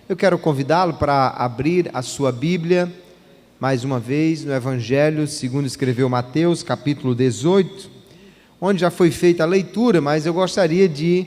Eu quero convidá-lo para abrir a sua Bíblia, mais uma vez, no Evangelho segundo escreveu Mateus, capítulo 18, onde já foi feita a leitura, mas eu gostaria de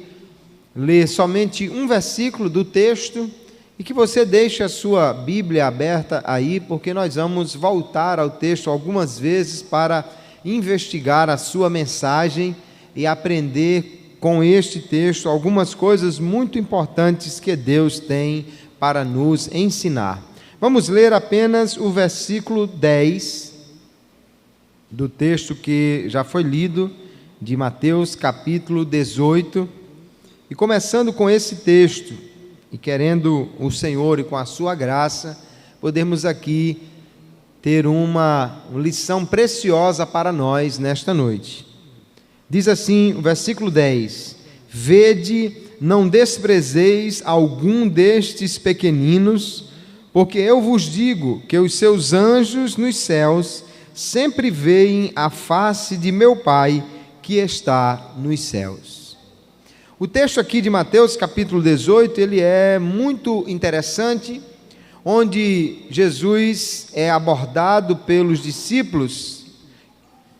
ler somente um versículo do texto e que você deixe a sua Bíblia aberta aí, porque nós vamos voltar ao texto algumas vezes para investigar a sua mensagem e aprender com este texto algumas coisas muito importantes que Deus tem para nos ensinar. Vamos ler apenas o versículo 10 do texto que já foi lido, de Mateus capítulo 18, e começando com esse texto, e querendo o Senhor e com a sua graça, podemos aqui ter uma lição preciosa para nós nesta noite. Diz assim o versículo 10: Vede, não desprezeis algum destes pequeninos, porque eu vos digo que os seus anjos nos céus sempre veem a face de meu Pai que está nos céus. O texto aqui de Mateus capítulo 18, ele é muito interessante, onde Jesus é abordado pelos discípulos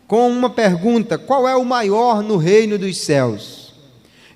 com uma pergunta: qual é o maior no reino dos céus?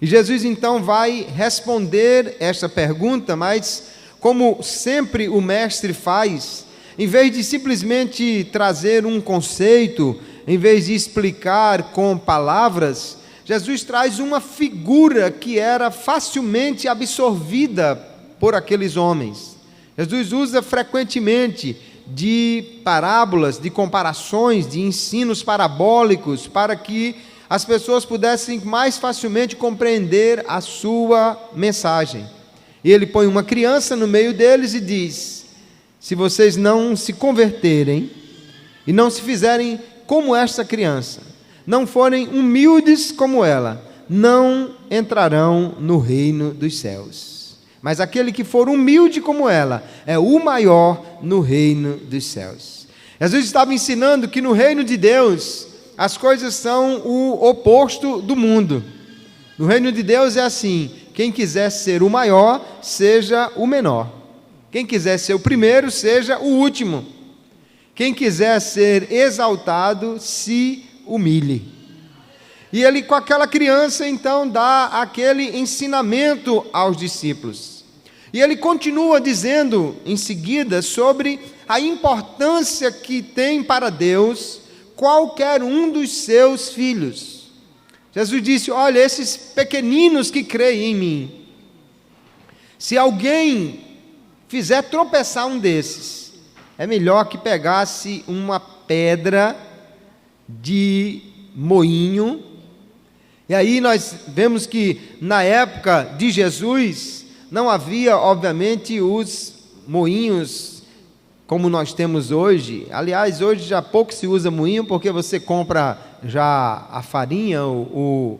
E Jesus então vai responder esta pergunta, mas como sempre o mestre faz, em vez de simplesmente trazer um conceito, em vez de explicar com palavras, Jesus traz uma figura que era facilmente absorvida por aqueles homens. Jesus usa frequentemente de parábolas, de comparações, de ensinos parabólicos, para que as pessoas pudessem mais facilmente compreender a sua mensagem. E ele põe uma criança no meio deles e diz: se vocês não se converterem e não se fizerem como esta criança, não forem humildes como ela, não entrarão no reino dos céus. Mas aquele que for humilde como ela é o maior no reino dos céus. Jesus estava ensinando que no reino de Deus as coisas são o oposto do mundo. No reino de Deus é assim: quem quiser ser o maior, seja o menor. Quem quiser ser o primeiro, seja o último. Quem quiser ser exaltado, se humilhe. E ele, com aquela criança, então, dá aquele ensinamento aos discípulos. E ele continua dizendo, em seguida, sobre a importância que tem para Deus qualquer um dos seus filhos. Jesus disse: olha, esses pequeninos que creem em mim, se alguém fizer tropeçar um desses, é melhor que pegasse uma pedra de moinho. E aí nós vemos que na época de Jesus não havia, obviamente, os moinhos como nós temos hoje. Aliás, hoje já pouco se usa moinho, porque você compra já a farinha, o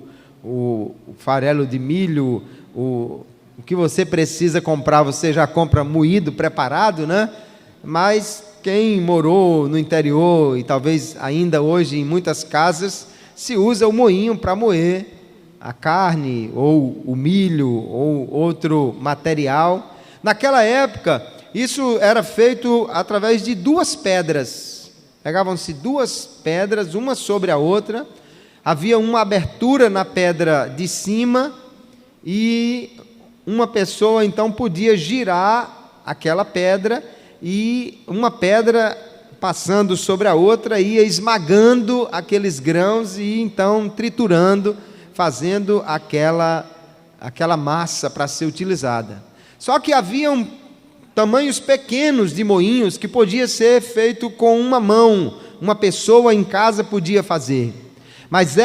farelo de milho, o que você precisa comprar, você já compra moído, preparado, né? Mas quem morou no interior, e talvez ainda hoje em muitas casas, se usa o moinho para moer a carne, ou o milho, ou outro material. Naquela época, isso era feito através de duas pedras. Pegavam-se duas pedras, uma sobre a outra, havia uma abertura na pedra de cima, e uma pessoa então podia girar aquela pedra, e uma pedra passando sobre a outra ia esmagando aqueles grãos e então triturando, fazendo aquela massa para ser utilizada. Só que haviam tamanhos pequenos de moinhos que podia ser feito com uma mão, uma pessoa em casa podia fazer. Mas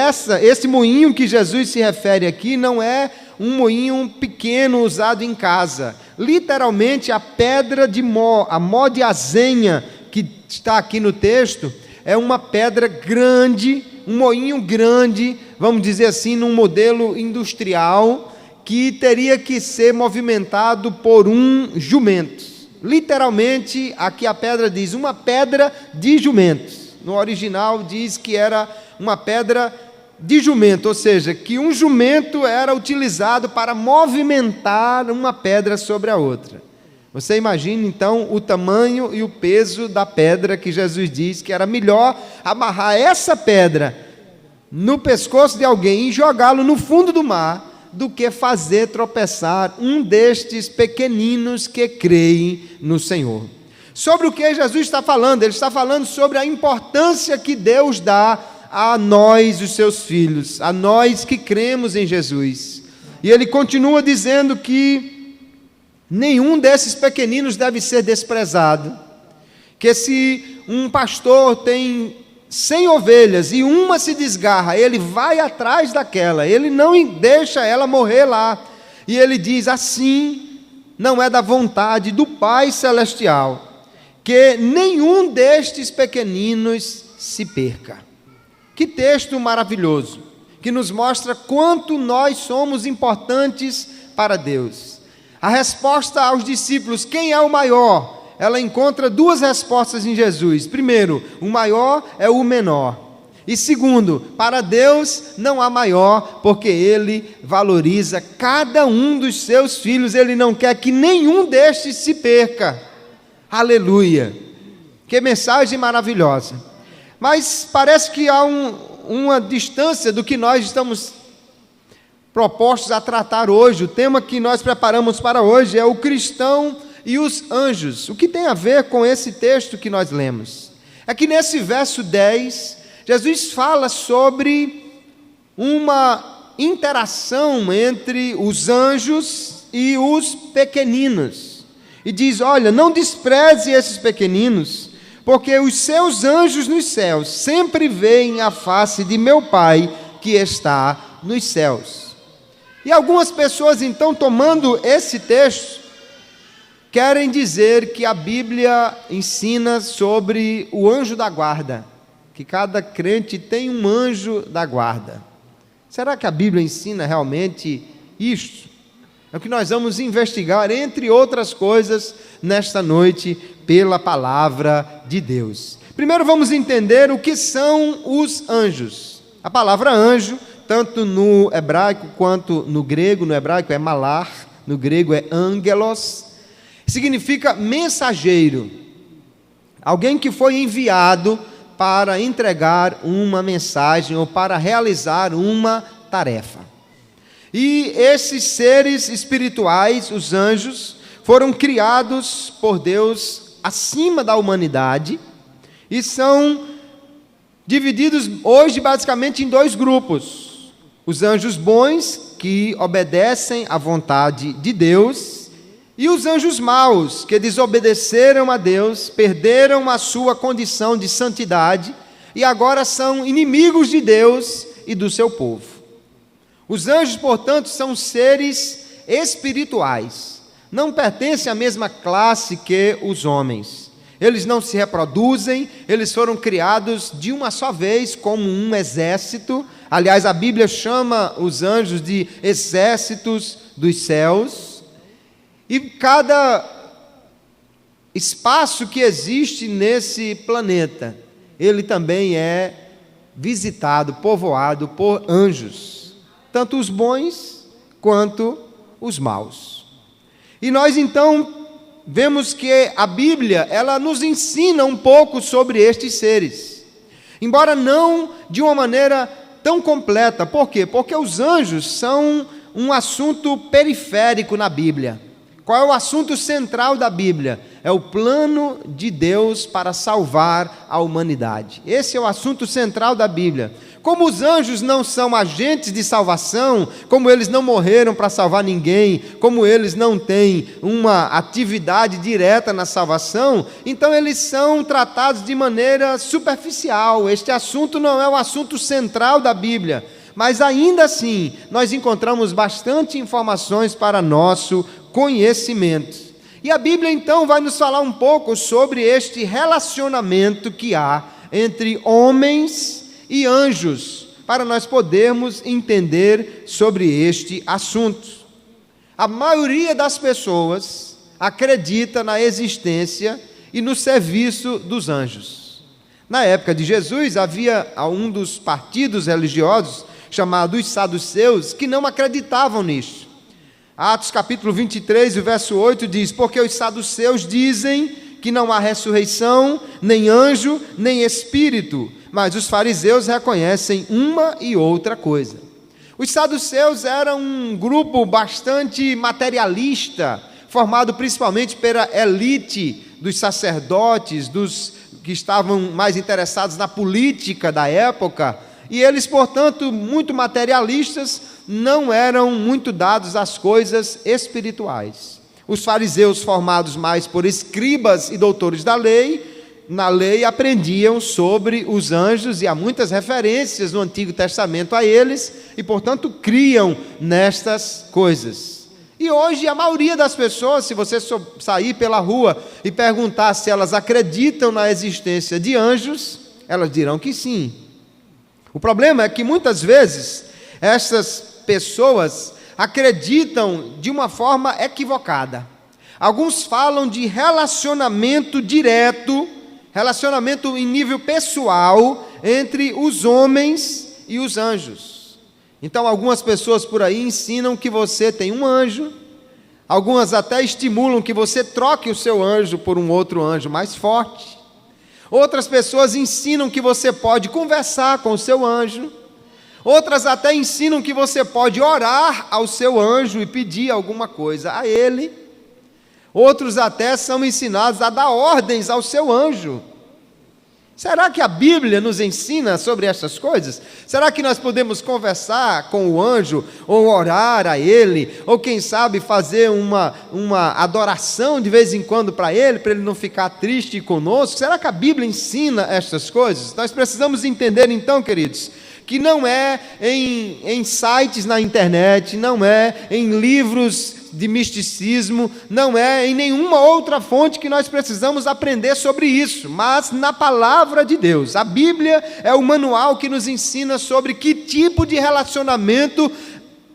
esse moinho que Jesus se refere aqui não é um moinho pequeno usado em casa. Literalmente, a pedra de mó, a mó de azenha que está aqui no texto, é uma pedra grande, um moinho grande, vamos dizer assim, num modelo industrial, que teria que ser movimentado por um jumento. Literalmente, aqui a pedra diz, uma pedra de jumentos. No original diz que era uma pedra de jumento, ou seja, que um jumento era utilizado para movimentar uma pedra sobre a outra. Você imagina então o tamanho e o peso da pedra que Jesus diz que era melhor amarrar essa pedra no pescoço de alguém e jogá-lo no fundo do mar do que fazer tropeçar um destes pequeninos que creem no Senhor. Sobre o que Jesus está falando? Ele está falando sobre a importância que Deus dá a nós, os seus filhos, a nós que cremos em Jesus. E ele continua dizendo que nenhum desses pequeninos deve ser desprezado, que se um pastor tem 100 ovelhas e uma se desgarra, ele vai atrás daquela, ele não deixa ela morrer lá. E ele diz, assim não é da vontade do Pai Celestial, que nenhum destes pequeninos se perca. Que texto maravilhoso, que nos mostra quanto nós somos importantes para Deus. A resposta aos discípulos, quem é o maior? Ela encontra duas respostas em Jesus. Primeiro, o maior é o menor. E segundo, para Deus não há maior, porque Ele valoriza cada um dos seus filhos. Ele não quer que nenhum destes se perca. Aleluia! Que mensagem maravilhosa. Mas parece que há uma distância do que nós estamos propostos a tratar hoje. O tema que nós preparamos para hoje é o cristão e os anjos. O que tem a ver com esse texto que nós lemos? É que nesse verso 10, Jesus fala sobre uma interação entre os anjos e os pequeninos. E diz, olha, não despreze esses pequeninos, porque os seus anjos nos céus sempre veem a face de meu Pai que está nos céus. E algumas pessoas, então, tomando esse texto, querem dizer que a Bíblia ensina sobre o anjo da guarda, que cada crente tem um anjo da guarda. Será que a Bíblia ensina realmente isto? É o que nós vamos investigar, entre outras coisas, nesta noite, pela palavra de Deus. Primeiro vamos entender o que são os anjos. A palavra anjo, tanto no hebraico quanto no grego, no hebraico é malar, no grego é angelos, significa mensageiro, alguém que foi enviado para entregar uma mensagem ou para realizar uma tarefa. E esses seres espirituais, os anjos, foram criados por Deus acima da humanidade e são divididos hoje basicamente em dois grupos. Os anjos bons, que obedecem à vontade de Deus, e os anjos maus, que desobedeceram a Deus, perderam a sua condição de santidade e agora são inimigos de Deus e do seu povo. Os anjos, portanto, são seres espirituais, não pertencem à mesma classe que os homens. Eles não se reproduzem, eles foram criados de uma só vez como um exército. Aliás, a Bíblia chama os anjos de exércitos dos céus. E cada espaço que existe nesse planeta, ele também é visitado, povoado por anjos, tanto os bons quanto os maus. E nós então vemos que a Bíblia, ela nos ensina um pouco sobre estes seres, embora não de uma maneira tão completa. Por quê? Porque os anjos são um assunto periférico na Bíblia. Qual é o assunto central da Bíblia? É o plano de Deus para salvar a humanidade. Esse é o assunto central da Bíblia. Como os anjos não são agentes de salvação, como eles não morreram para salvar ninguém, como eles não têm uma atividade direta na salvação, então eles são tratados de maneira superficial. Este assunto não é o assunto central da Bíblia, mas ainda assim nós encontramos bastante informações para nosso conhecimento. E a Bíblia então vai nos falar um pouco sobre este relacionamento que há entre homens e anjos, para nós podermos entender sobre este assunto. A maioria das pessoas acredita na existência e no serviço dos anjos. Na época de Jesus, havia um dos partidos religiosos, chamado os saduceus, que não acreditavam nisso. Atos capítulo 23, o verso 8 diz: porque os saduceus dizem que não há ressurreição, nem anjo, nem espírito, mas os fariseus reconhecem uma e outra coisa. Os saduceus eram um grupo bastante materialista, formado principalmente pela elite dos sacerdotes, dos que estavam mais interessados na política da época, e eles, portanto, muito materialistas, não eram muito dados às coisas espirituais. Os fariseus, formados mais por escribas e doutores da lei, na lei aprendiam sobre os anjos, e há muitas referências no Antigo Testamento a eles, e portanto criam nestas coisas. E hoje a maioria das pessoas, se você sair pela rua e perguntar se elas acreditam na existência de anjos, elas dirão que sim. O problema é que muitas vezes essas pessoas acreditam de uma forma equivocada. Alguns falam de relacionamento direto, relacionamento em nível pessoal entre os homens e os anjos. Então algumas pessoas por aí ensinam que você tem um anjo, algumas até estimulam que você troque o seu anjo por um outro anjo mais forte. Outras pessoas ensinam que você pode conversar com o seu anjo. Outras até ensinam que você pode orar ao seu anjo e pedir alguma coisa a ele. Outros até são ensinados a dar ordens ao seu anjo. Será que a Bíblia nos ensina sobre essas coisas? Será que nós podemos conversar com o anjo, ou orar a ele, ou quem sabe fazer uma adoração de vez em quando para ele não ficar triste conosco? Será que a Bíblia ensina essas coisas? Nós precisamos entender então, queridos, que não é em sites na internet, não é em livros de misticismo, não é em nenhuma outra fonte que nós precisamos aprender sobre isso, mas na palavra de Deus. A Bíblia é o manual que nos ensina sobre que tipo de relacionamento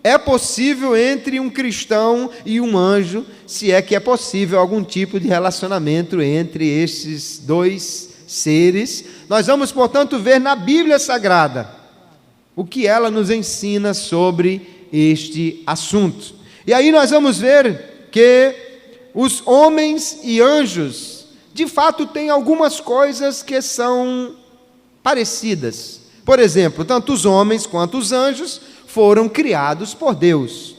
é possível entre um cristão e um anjo, se é que é possível algum tipo de relacionamento entre esses dois seres. Nós vamos, portanto, ver na Bíblia Sagrada o que ela nos ensina sobre este assunto. E aí nós vamos ver que os homens e anjos, de fato, têm algumas coisas que são parecidas. Por exemplo, tanto os homens quanto os anjos foram criados por Deus.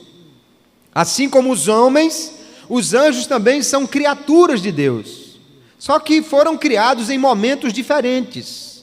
Assim como os homens, os anjos também são criaturas de Deus. Só que foram criados em momentos diferentes.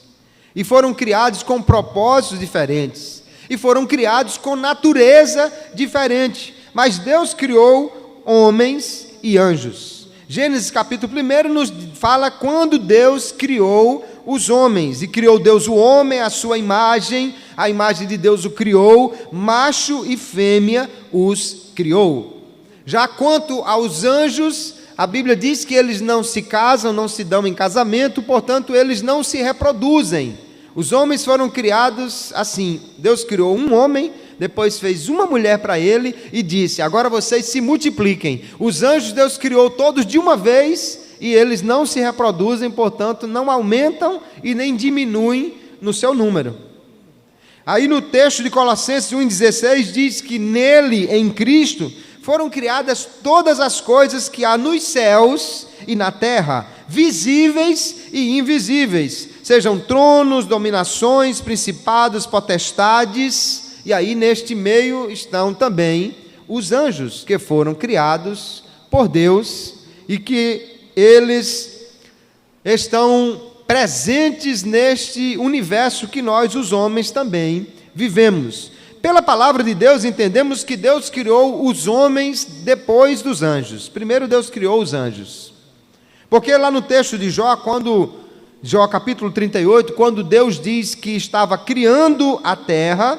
E foram criados com propósitos diferentes. E foram criados com natureza diferente. Mas Deus criou homens e anjos. Gênesis capítulo 1 nos fala quando Deus criou os homens. E criou Deus o homem à sua imagem, a imagem de Deus o criou, macho e fêmea os criou. Já quanto aos anjos, a Bíblia diz que eles não se casam, não se dão em casamento, portanto eles não se reproduzem. Os homens foram criados assim, Deus criou um homem, depois fez uma mulher para ele e disse: agora vocês se multipliquem. Os anjos Deus criou todos de uma vez e eles não se reproduzem, portanto não aumentam e nem diminuem no seu número. Aí no texto de Colossenses 1,16 diz que nele, em Cristo, foram criadas todas as coisas que há nos céus e na terra, visíveis e invisíveis, sejam tronos, dominações, principados, potestades. E aí neste meio estão também os anjos, que foram criados por Deus e que eles estão presentes neste universo que nós, os homens, também vivemos. Pela palavra de Deus entendemos que Deus criou os homens depois dos anjos. Primeiro Deus criou os anjos. Porque lá no texto de Jó, Jó capítulo 38, quando Deus diz que estava criando a terra,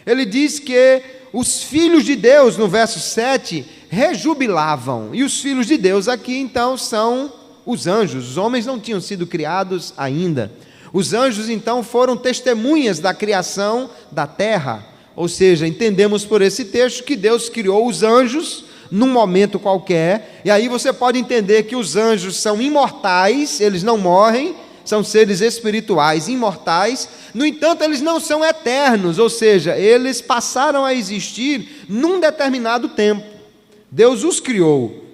ele diz que os filhos de Deus, no verso 7, rejubilavam. E os filhos de Deus aqui, então, são os anjos. Os homens não tinham sido criados ainda. Os anjos, então, foram testemunhas da criação da terra. Ou seja, entendemos por esse texto que Deus criou os anjos num momento qualquer. E aí você pode entender que os anjos são imortais, eles não morrem, são seres espirituais imortais. No entanto, eles não são eternos, ou seja, eles passaram a existir num determinado tempo. Deus os criou.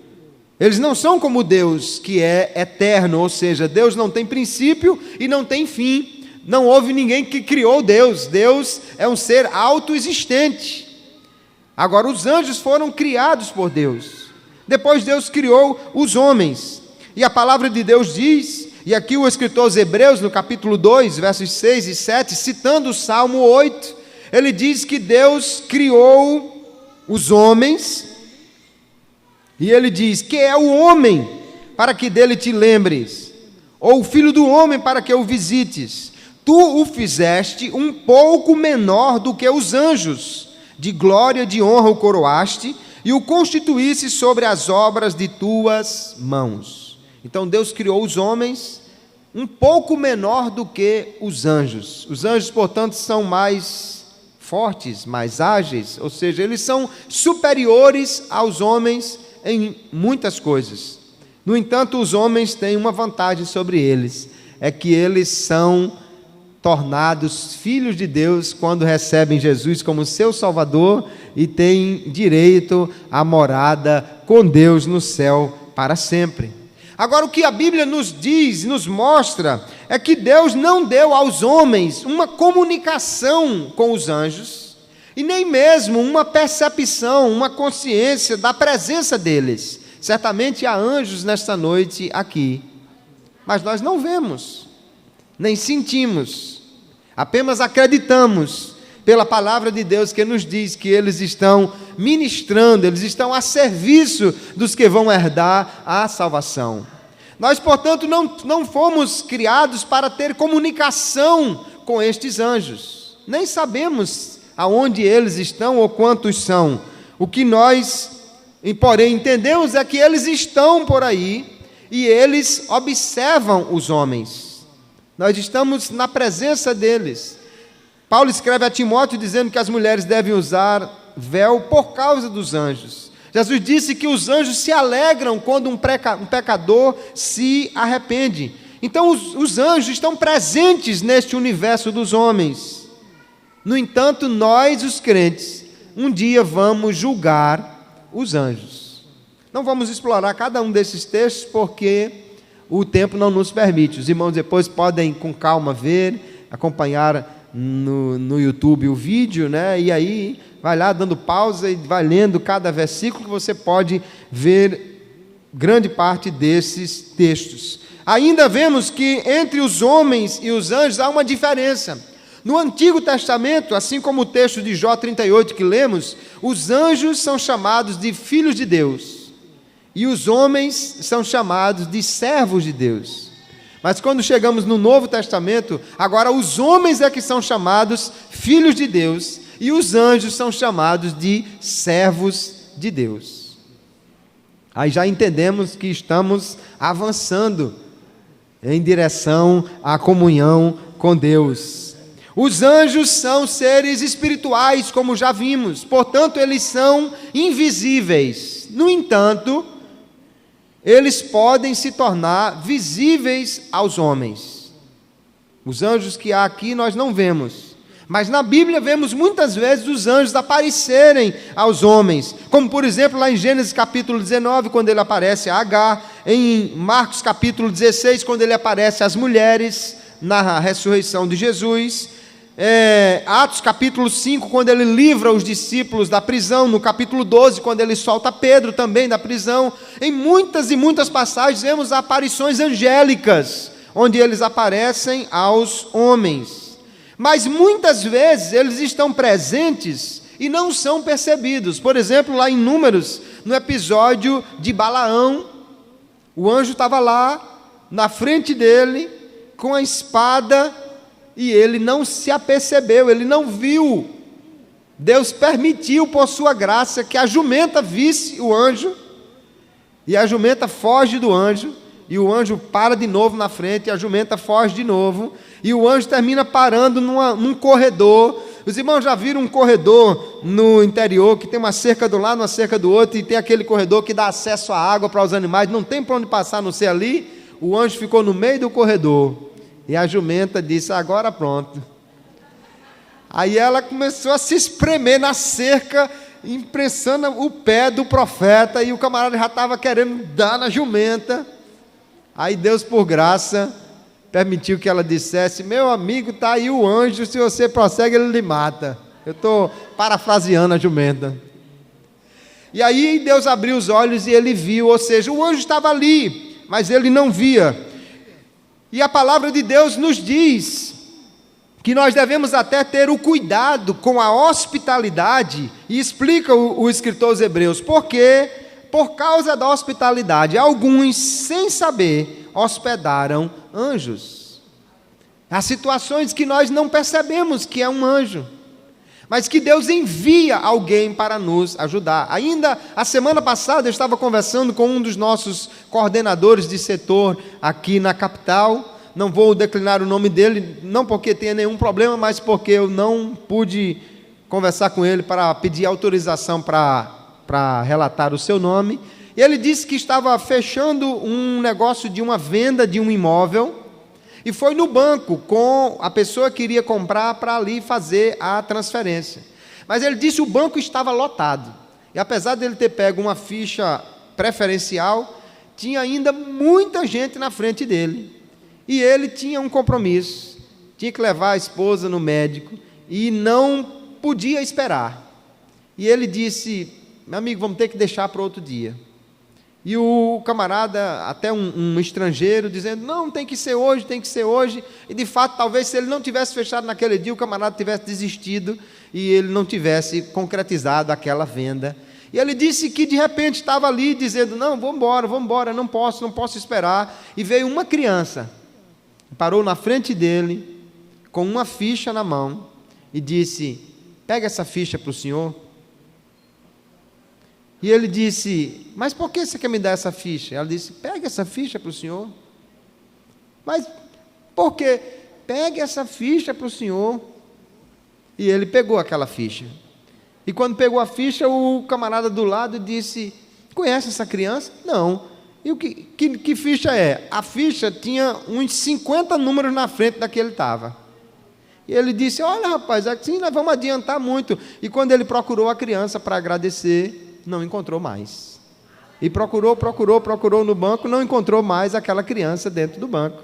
Eles não são como Deus, que é eterno, ou seja, Deus não tem princípio e não tem fim. Não houve ninguém que criou Deus. Deus é um ser autoexistente. Agora, os anjos foram criados por Deus. Depois Deus criou os homens. E a palavra de Deus diz, e aqui o escritor aos Hebreus, no capítulo 2, versos 6 e 7, citando o Salmo 8, ele diz que Deus criou os homens, e ele diz: que é o homem para que dele te lembres, ou o filho do homem para que o visites. Tu o fizeste um pouco menor do que os anjos, de glória e de honra o coroaste, e o constituísse sobre as obras de tuas mãos. Então Deus criou os homens um pouco menor do que os anjos. Os anjos, portanto, são mais fortes, mais ágeis, ou seja, eles são superiores aos homens em muitas coisas. No entanto, os homens têm uma vantagem sobre eles, é que eles são tornados filhos de Deus quando recebem Jesus como seu Salvador e têm direito à morada com Deus no céu para sempre. Agora, o que a Bíblia nos diz, nos mostra, é que Deus não deu aos homens uma comunicação com os anjos, e nem mesmo uma percepção, uma consciência da presença deles. Certamente há anjos nesta noite aqui, mas nós não vemos, nem sentimos, apenas acreditamos pela palavra de Deus que nos diz que eles estão ministrando, eles estão a serviço dos que vão herdar a salvação. Nós, portanto, não fomos criados para ter comunicação com estes anjos, nem sabemos aonde eles estão ou quantos são. O que nós, porém, entendemos é que eles estão por aí e eles observam os homens. Nós estamos na presença deles. Paulo escreve a Timóteo dizendo que as mulheres devem usar véu por causa dos anjos. Jesus disse que os anjos se alegram quando um pecador se arrepende. Então os anjos estão presentes neste universo dos homens. No entanto, nós, os crentes, um dia vamos julgar os anjos. Não vamos explorar cada um desses textos porque o tempo não nos permite. Os irmãos depois podem com calma ver, acompanhar no YouTube o vídeo, né? E aí vai lá dando pausa e vai lendo cada versículo que você pode ver grande parte desses textos. Ainda vemos que entre os homens e os anjos há uma diferença. No Antigo Testamento, assim como o texto de Jó 38 que lemos, os anjos são chamados de filhos de Deus e os homens são chamados de servos de Deus. Mas quando chegamos no Novo Testamento, agora os homens é que são chamados filhos de Deus e os anjos são chamados de servos de Deus. Aí já entendemos que estamos avançando em direção à comunhão com Deus. Os anjos são seres espirituais, como já vimos, portanto eles são invisíveis. No entanto, eles podem se tornar visíveis aos homens. Os anjos que há aqui nós não vemos, mas na Bíblia vemos muitas vezes os anjos aparecerem aos homens, como por exemplo lá em Gênesis capítulo 19, quando ele aparece a Agar, em Marcos capítulo 16, quando ele aparece às mulheres na ressurreição de Jesus, Atos capítulo 5, quando ele livra os discípulos da prisão, no capítulo 12, quando ele solta Pedro também da prisão. Em muitas e muitas passagens vemos aparições angélicas, onde eles aparecem aos homens. Mas muitas vezes eles estão presentes e não são percebidos. Por exemplo, lá em Números, no episódio de Balaão, o anjo estava lá, na frente dele, com a espada, e ele não se apercebeu, ele não viu. Deus permitiu, por sua graça, que a jumenta visse o anjo, e a jumenta foge do anjo, e o anjo para de novo na frente, e a jumenta foge de novo, e o anjo termina parando num corredor. Os irmãos já viram um corredor no interior, que tem uma cerca de um lado, uma cerca do outro, e tem aquele corredor que dá acesso à água para os animais, não tem para onde passar, a não ser ali. O anjo ficou no meio do corredor, e a jumenta disse: agora pronto. Aí ela começou a se espremer na cerca, imprensando o pé do profeta, e o camarada já estava querendo dar na jumenta. Aí Deus, por graça, permitiu que ela dissesse: meu amigo, está aí o anjo, se você prossegue, ele lhe mata. Eu estou parafraseando a jumenta. E aí Deus abriu os olhos e ele viu, ou seja, o anjo estava ali, mas ele não via. E a palavra de Deus nos diz que nós devemos até ter o cuidado com a hospitalidade, e explica o escritor aos Hebreus, porque por causa da hospitalidade, alguns, sem saber, hospedaram anjos. Há situações que nós não percebemos que é um anjo, mas que Deus envia alguém para nos ajudar. Ainda a semana passada eu estava conversando com um dos nossos coordenadores de setor aqui na capital. Não vou declinar o nome dele, não porque tenha nenhum problema, mas porque eu não pude conversar com ele para pedir autorização para relatar o seu nome. E ele disse que estava fechando um negócio de uma venda de um imóvel, e foi no banco com a pessoa que iria comprar para ali fazer a transferência. Mas ele disse que o banco estava lotado. E apesar de ele ter pego uma ficha preferencial, tinha ainda muita gente na frente dele. E ele tinha um compromisso, tinha que levar a esposa no médico e não podia esperar. E ele disse: meu amigo, vamos ter que deixar para outro dia. E o camarada, até um estrangeiro, dizendo: não, tem que ser hoje, tem que ser hoje. E de fato, talvez se ele não tivesse fechado naquele dia, o camarada tivesse desistido e ele não tivesse concretizado aquela venda. E ele disse que de repente estava ali dizendo: não, vamos embora, não posso esperar. E veio uma criança, parou na frente dele, com uma ficha na mão, e disse: pega essa ficha para o senhor. E ele disse: mas por que você quer me dar essa ficha? Ela disse: pega essa ficha para o senhor. Mas por quê? Pegue essa ficha para o senhor. E ele pegou aquela ficha. E quando pegou a ficha, o camarada do lado disse: conhece essa criança? Não. E que ficha é? A ficha tinha uns 50 números na frente da que ele estava. E ele disse: olha, rapaz, assim nós vamos adiantar muito. E quando ele procurou a criança para agradecer, não encontrou mais. E procurou no banco, não encontrou mais aquela criança dentro do banco.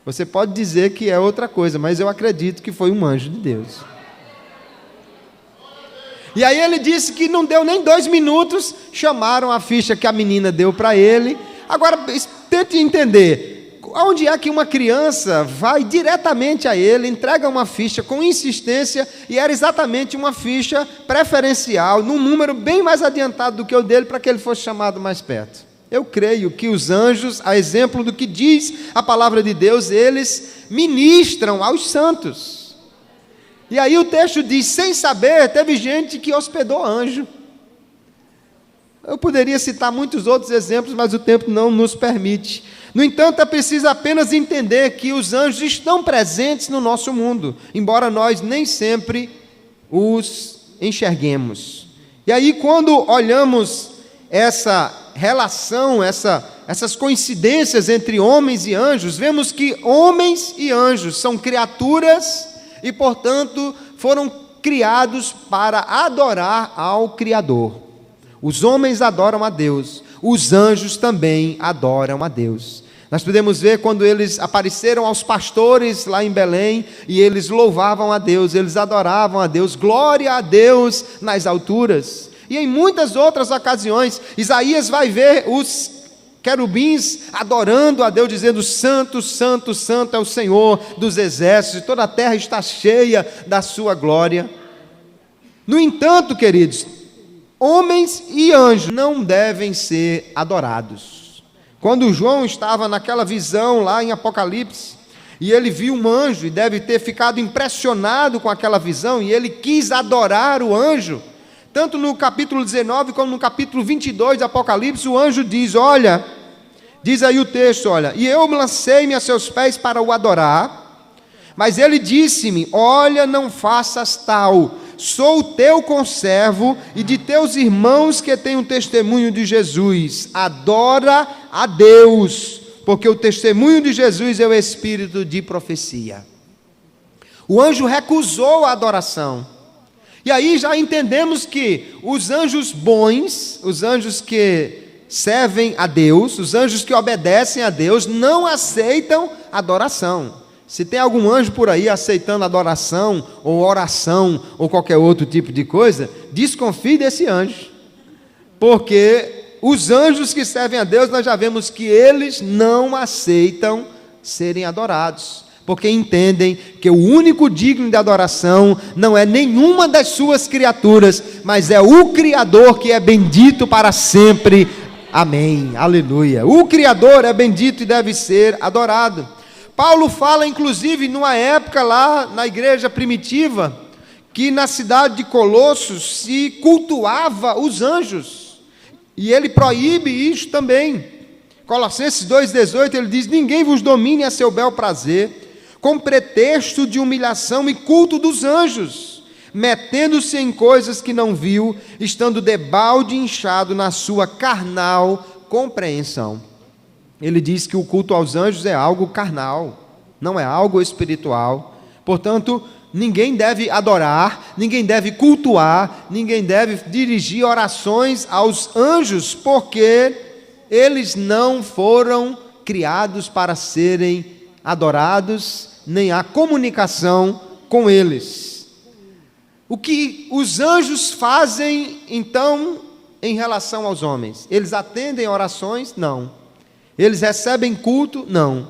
Você pode dizer que é outra coisa, mas eu acredito que foi um anjo de Deus. E aí ele disse que não deu nem 2 minutos, chamaram a ficha que a menina deu para ele. Agora, tente entender, onde é que uma criança vai diretamente a ele, entrega uma ficha com insistência, e era exatamente uma ficha preferencial, num número bem mais adiantado do que o dele, para que ele fosse chamado mais perto. Eu creio que os anjos, a exemplo do que diz a palavra de Deus, eles ministram aos santos. E aí o texto diz: sem saber, teve gente que hospedou anjo. Eu poderia citar muitos outros exemplos, mas o tempo não nos permite. No entanto, é preciso apenas entender que os anjos estão presentes no nosso mundo, embora nós nem sempre os enxerguemos. E aí, quando olhamos essa relação, essas coincidências entre homens e anjos, vemos que homens e anjos são criaturas e, portanto, foram criados para adorar ao Criador. Os homens adoram a Deus, os anjos também adoram a Deus. Nós podemos ver quando eles apareceram aos pastores lá em Belém, e eles louvavam a Deus, eles adoravam a Deus, glória a Deus nas alturas. E em muitas outras ocasiões, Isaías vai ver os querubins adorando a Deus, dizendo: santo, santo, santo é o Senhor dos exércitos, e toda a terra está cheia da sua glória. No entanto, queridos, homens e anjos não devem ser adorados. Quando João estava naquela visão lá em Apocalipse, e ele viu um anjo, e deve ter ficado impressionado com aquela visão, e ele quis adorar o anjo, tanto no capítulo 19 como no capítulo 22 de Apocalipse, o anjo diz, olha, diz aí o texto, olha, e eu lancei-me a seus pés para o adorar, mas ele disse-me, olha, não faças tal, sou teu conservo e de teus irmãos que têm o testemunho de Jesus, adora a Deus, porque o testemunho de Jesus é o espírito de profecia. O anjo recusou a adoração. E aí já entendemos que os anjos bons, os anjos que servem a Deus, os anjos que obedecem a Deus, não aceitam adoração. Se tem algum anjo por aí aceitando adoração, ou oração, ou qualquer outro tipo de coisa, desconfie desse anjo. Porque os anjos que servem a Deus, nós já vemos que eles não aceitam serem adorados. Porque entendem que o único digno de adoração não é nenhuma das suas criaturas, mas é o Criador, que é bendito para sempre. Amém, aleluia. O Criador é bendito e deve ser adorado. Paulo fala, inclusive, numa época lá na igreja primitiva, que na cidade de Colossos se cultuava os anjos, e ele proíbe isso também. Colossenses 2,18, ele diz: ninguém vos domine a seu bel prazer, com pretexto de humilhação e culto dos anjos, metendo-se em coisas que não viu, estando debalde inchado na sua carnal compreensão. Ele diz que o culto aos anjos é algo carnal, não é algo espiritual. Portanto, ninguém deve adorar, ninguém deve cultuar, ninguém deve dirigir orações aos anjos, porque eles não foram criados para serem adorados, nem há comunicação com eles. O que os anjos fazem, então, em relação aos homens? Eles atendem orações? Não. Eles recebem culto? Não.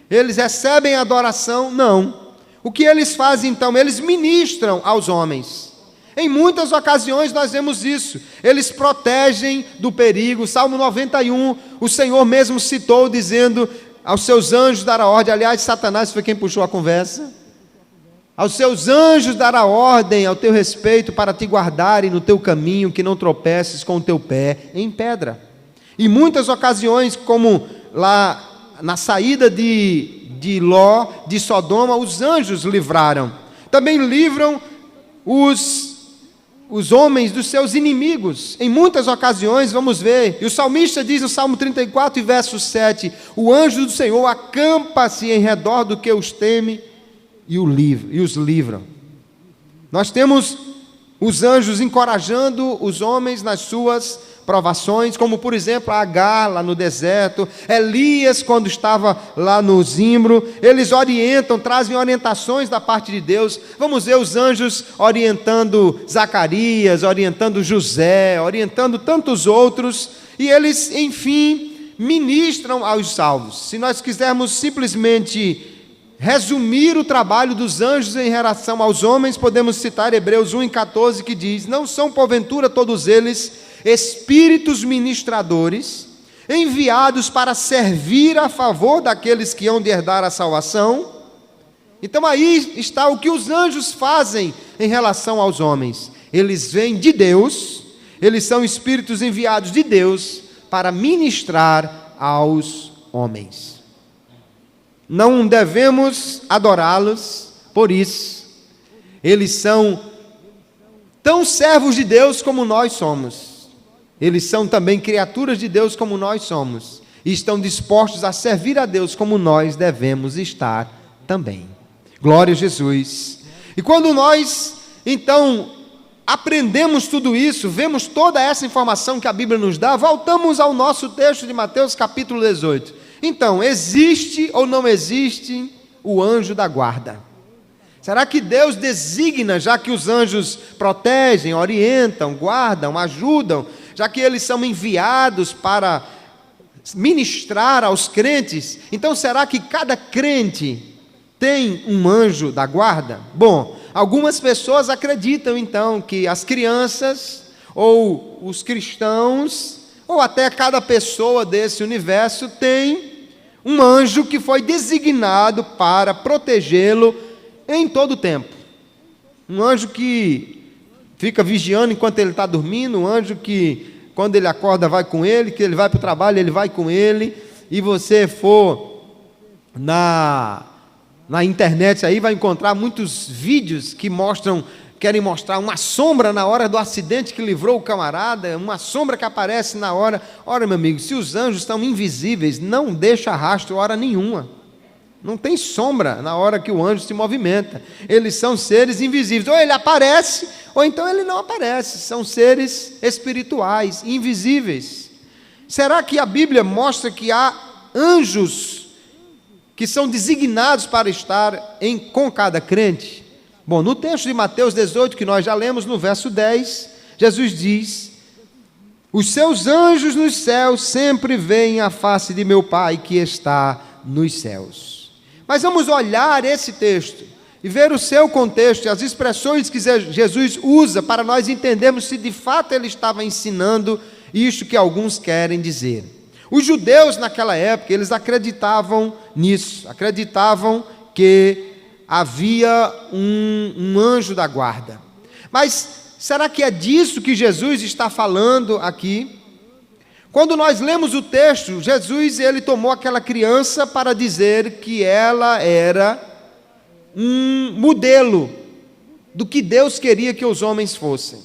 Eles recebem adoração? Não. O que eles fazem então? Eles ministram aos homens. Em muitas ocasiões nós vemos isso. Eles protegem do perigo. Salmo 91, o Senhor mesmo citou, dizendo: aos seus anjos dará ordem. Aliás, Satanás foi quem puxou a conversa. Aos seus anjos dará ordem ao teu respeito, para te guardarem no teu caminho, que não tropeces com o teu pé em pedra. Em muitas ocasiões, como lá na saída de Ló, de Sodoma, os anjos livraram. Também livram os homens dos seus inimigos. Em muitas ocasiões, vamos ver, e o salmista diz no Salmo 34, e verso 7, o anjo do Senhor acampa-se em redor do que os teme e os livram. Nós temos os anjos encorajando os homens nas suas provações, como por exemplo Agar lá no deserto, Elias quando estava lá no zimbro. Eles orientam, trazem orientações da parte de Deus. Vamos ver os anjos orientando Zacarias, orientando José, orientando tantos outros, e eles enfim ministram aos salvos. Se nós quisermos simplesmente resumir o trabalho dos anjos em relação aos homens, podemos citar Hebreus 1,14, que diz: não são porventura todos eles espíritos ministradores, enviados para servir a favor daqueles que hão de herdar a salvação? Então aí está o que os anjos fazem em relação aos homens. Eles vêm de Deus, eles são espíritos enviados de Deus para ministrar aos homens. Não devemos adorá-los por isso. Eles são tão servos de Deus como nós somos. Eles são também criaturas de Deus como nós somos, e estão dispostos a servir a Deus como nós devemos estar também. Glória a Jesus. E quando nós, então, aprendemos tudo isso, vemos toda essa informação que a Bíblia nos dá, voltamos ao nosso texto de Mateus capítulo 18. Então, existe ou não existe o anjo da guarda? Será que Deus designa, já que os anjos protegem, orientam, guardam, ajudam, já que eles são enviados para ministrar aos crentes, então será que cada crente tem um anjo da guarda? Bom, algumas pessoas acreditam então que as crianças, ou os cristãos, ou até cada pessoa desse universo tem um anjo que foi designado para protegê-lo em todo o tempo. Um anjo que fica vigiando enquanto ele está dormindo, um anjo que quando ele acorda vai com ele, que ele vai para o trabalho, ele vai com ele. E você for na internet aí, vai encontrar muitos vídeos que querem mostrar uma sombra na hora do acidente que livrou o camarada, uma sombra que aparece na hora. Ora, meu amigo, se os anjos estão invisíveis, não deixa rastro hora nenhuma. Não tem sombra na hora que o anjo se movimenta. Eles são seres invisíveis. Ou ele aparece, ou então ele não aparece. São seres espirituais, invisíveis. Será que a Bíblia mostra que há anjos que são designados para estar com cada crente? Bom, no texto de Mateus 18, que nós já lemos, no verso 10, Jesus diz: os seus anjos nos céus sempre veem a face de meu Pai que está nos céus. Mas vamos olhar esse texto e ver o seu contexto e as expressões que Jesus usa para nós entendermos se de fato ele estava ensinando isto que alguns querem dizer. Os judeus naquela época, eles acreditavam nisso, acreditavam que havia um anjo da guarda. Mas será que é disso que Jesus está falando aqui? Quando nós lemos o texto, Jesus ele tomou aquela criança para dizer que ela era um modelo do que Deus queria que os homens fossem.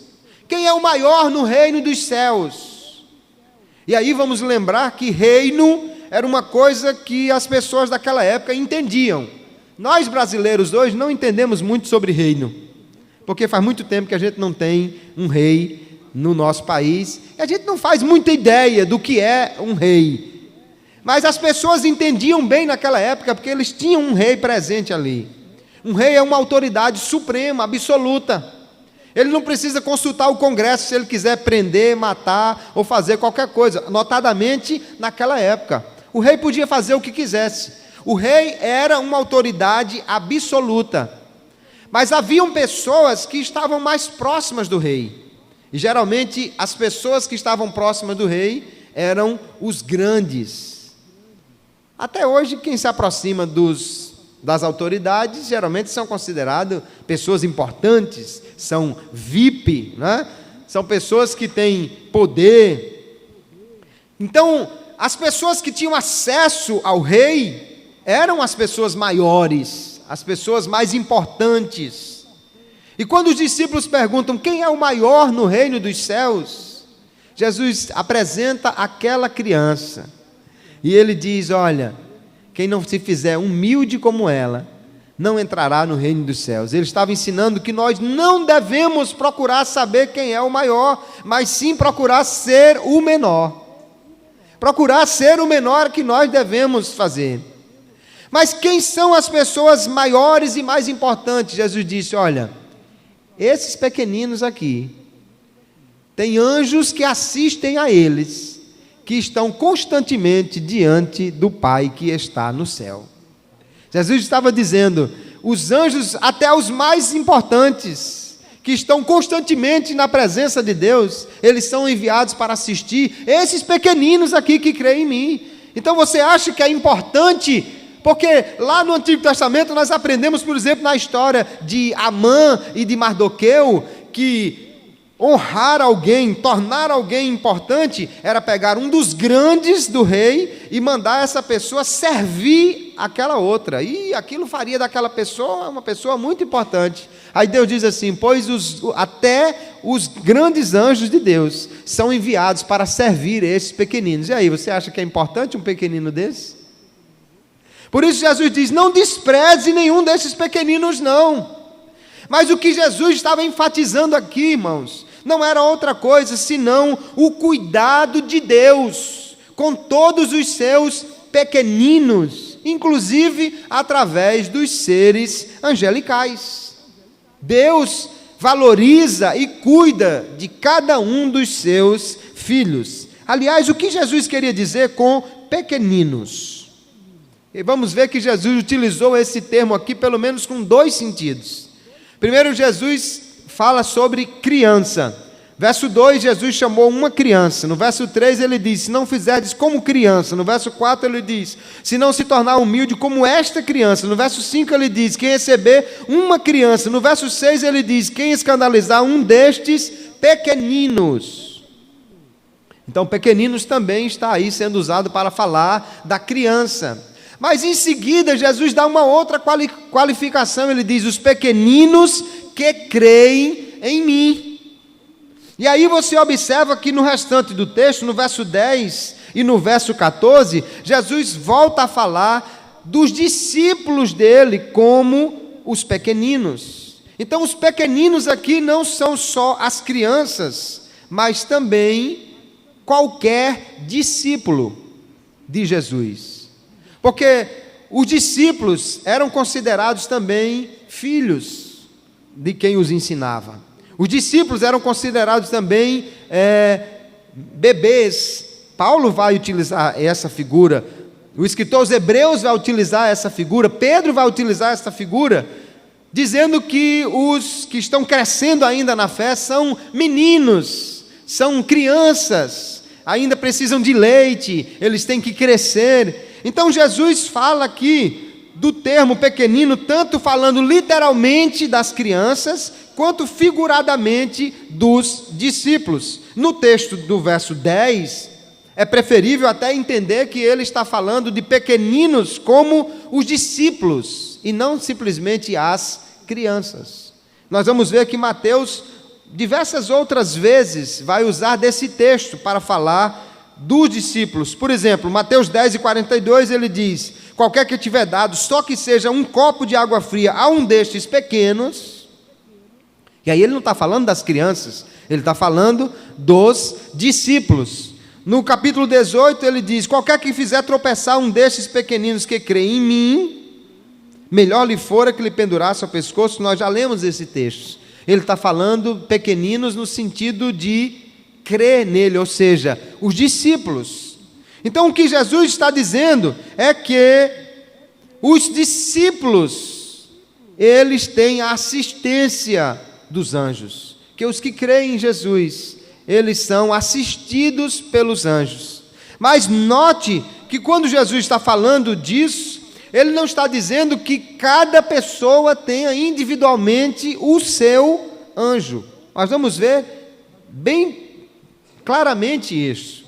Quem é o maior no reino dos céus? E aí vamos lembrar que reino era uma coisa que as pessoas daquela época entendiam. Nós brasileiros hoje não entendemos muito sobre reino, porque faz muito tempo que a gente não tem um rei no nosso país, e a gente não faz muita ideia do que é um rei. Mas as pessoas entendiam bem naquela época, porque eles tinham um rei presente ali. Um rei é uma autoridade suprema, absoluta. Ele não precisa consultar o Congresso se ele quiser prender, matar ou fazer qualquer coisa. Notadamente, naquela época, o rei podia fazer o que quisesse. O rei era uma autoridade absoluta. Mas haviam pessoas que estavam mais próximas do rei. E geralmente as pessoas que estavam próximas do rei eram os grandes. Até hoje, quem se aproxima das autoridades geralmente são considerados pessoas importantes, são VIP, né? São pessoas que têm poder. Então, as pessoas que tinham acesso ao rei eram as pessoas maiores, as pessoas mais importantes. E quando os discípulos perguntam quem é o maior no reino dos céus, Jesus apresenta aquela criança. E ele diz: olha, quem não se fizer humilde como ela, não entrará no reino dos céus. Ele estava ensinando que nós não devemos procurar saber quem é o maior, mas sim procurar ser o menor. Procurar ser o menor que nós devemos fazer. Mas quem são as pessoas maiores e mais importantes? Jesus disse: olha, esses pequeninos aqui, tem anjos que assistem a eles, que estão constantemente diante do Pai que está no céu. Jesus estava dizendo, os anjos, até os mais importantes, que estão constantemente na presença de Deus, eles são enviados para assistir esses pequeninos aqui que creem em mim. Então você acha que é importante? Porque lá no Antigo Testamento nós aprendemos, por exemplo, na história de Amã e de Mardoqueu, que honrar alguém, tornar alguém importante, era pegar um dos grandes do rei e mandar essa pessoa servir aquela outra. E aquilo faria daquela pessoa uma pessoa muito importante. Aí Deus diz assim, pois até os grandes anjos de Deus são enviados para servir esses pequeninos. E aí, você acha que é importante um pequenino desse? Por isso Jesus diz, não despreze nenhum desses pequeninos não. Mas o que Jesus estava enfatizando aqui, irmãos, não era outra coisa senão o cuidado de Deus com todos os seus pequeninos, inclusive através dos seres angelicais. Deus valoriza e cuida de cada um dos seus filhos. Aliás, o que Jesus queria dizer com pequeninos? E vamos ver que Jesus utilizou esse termo aqui pelo menos com dois sentidos. Primeiro, Jesus fala sobre criança. Verso 2, Jesus chamou uma criança. No verso 3 ele diz, se não fizerdes como criança. No verso 4 ele diz, se não se tornar humilde como esta criança. No verso 5 ele diz, quem receber uma criança. No verso 6 ele diz, quem escandalizar um destes pequeninos. Então pequeninos também está aí sendo usado para falar da criança. Mas em seguida Jesus dá uma outra qualificação, ele diz, os pequeninos que creem em mim. E aí você observa que no restante do texto, no verso 10 e no verso 14, Jesus volta a falar dos discípulos dele como os pequeninos. Então, os pequeninos aqui não são só as crianças, mas também qualquer discípulo de Jesus. Porque os discípulos eram considerados também filhos de quem os ensinava. Os discípulos eram considerados também bebês. Paulo vai utilizar essa figura, o escritor aos Hebreus vai utilizar essa figura, Pedro vai utilizar essa figura, dizendo que os que estão crescendo ainda na fé são meninos, são crianças, ainda precisam de leite, eles têm que crescer. Então Jesus fala aqui do termo pequenino, tanto falando literalmente das crianças, quanto figuradamente dos discípulos. No texto do verso 10, é preferível até entender que ele está falando de pequeninos como os discípulos, e não simplesmente as crianças. Nós vamos ver que Mateus, diversas outras vezes, vai usar desse texto para falar dos discípulos. Por exemplo, Mateus 10:42, ele diz: qualquer que tiver dado, só que seja um copo de água fria a um destes pequenos. E aí ele não está falando das crianças, ele está falando dos discípulos. No capítulo 18 ele diz: qualquer que fizer tropeçar um destes pequeninos que crê em mim, melhor lhe fora que lhe pendurasse ao pescoço. Nós já lemos esse texto. Ele está falando pequeninos no sentido de crer nele, ou seja, os discípulos. Então o que Jesus está dizendo é que os discípulos, eles têm a assistência dos anjos, que os que creem em Jesus, eles são assistidos pelos anjos. Mas note que quando Jesus está falando disso, ele não está dizendo que cada pessoa tenha individualmente o seu anjo. Nós vamos ver bem claramente isso.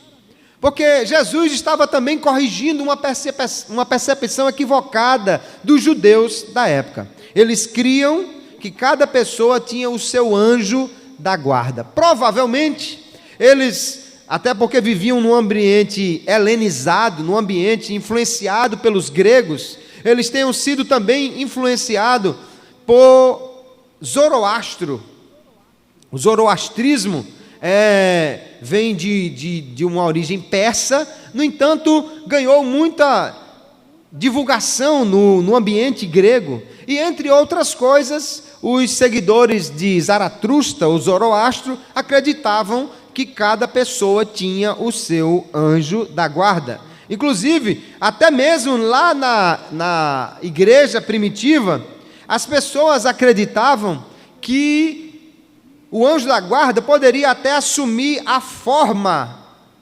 Porque Jesus estava também corrigindo uma percepção equivocada dos judeus da época. Eles criam que cada pessoa tinha o seu anjo da guarda. Provavelmente, eles, até porque viviam num ambiente helenizado, num ambiente influenciado pelos gregos, eles tenham sido também influenciados por Zoroastro. O zoroastrismo vem de uma origem persa, no entanto, ganhou muita divulgação no ambiente grego, e entre outras coisas, os seguidores de Zaratustra, o Zoroastro, acreditavam que cada pessoa tinha o seu anjo da guarda. Inclusive, até mesmo lá na igreja primitiva, as pessoas acreditavam que o anjo da guarda poderia até assumir a forma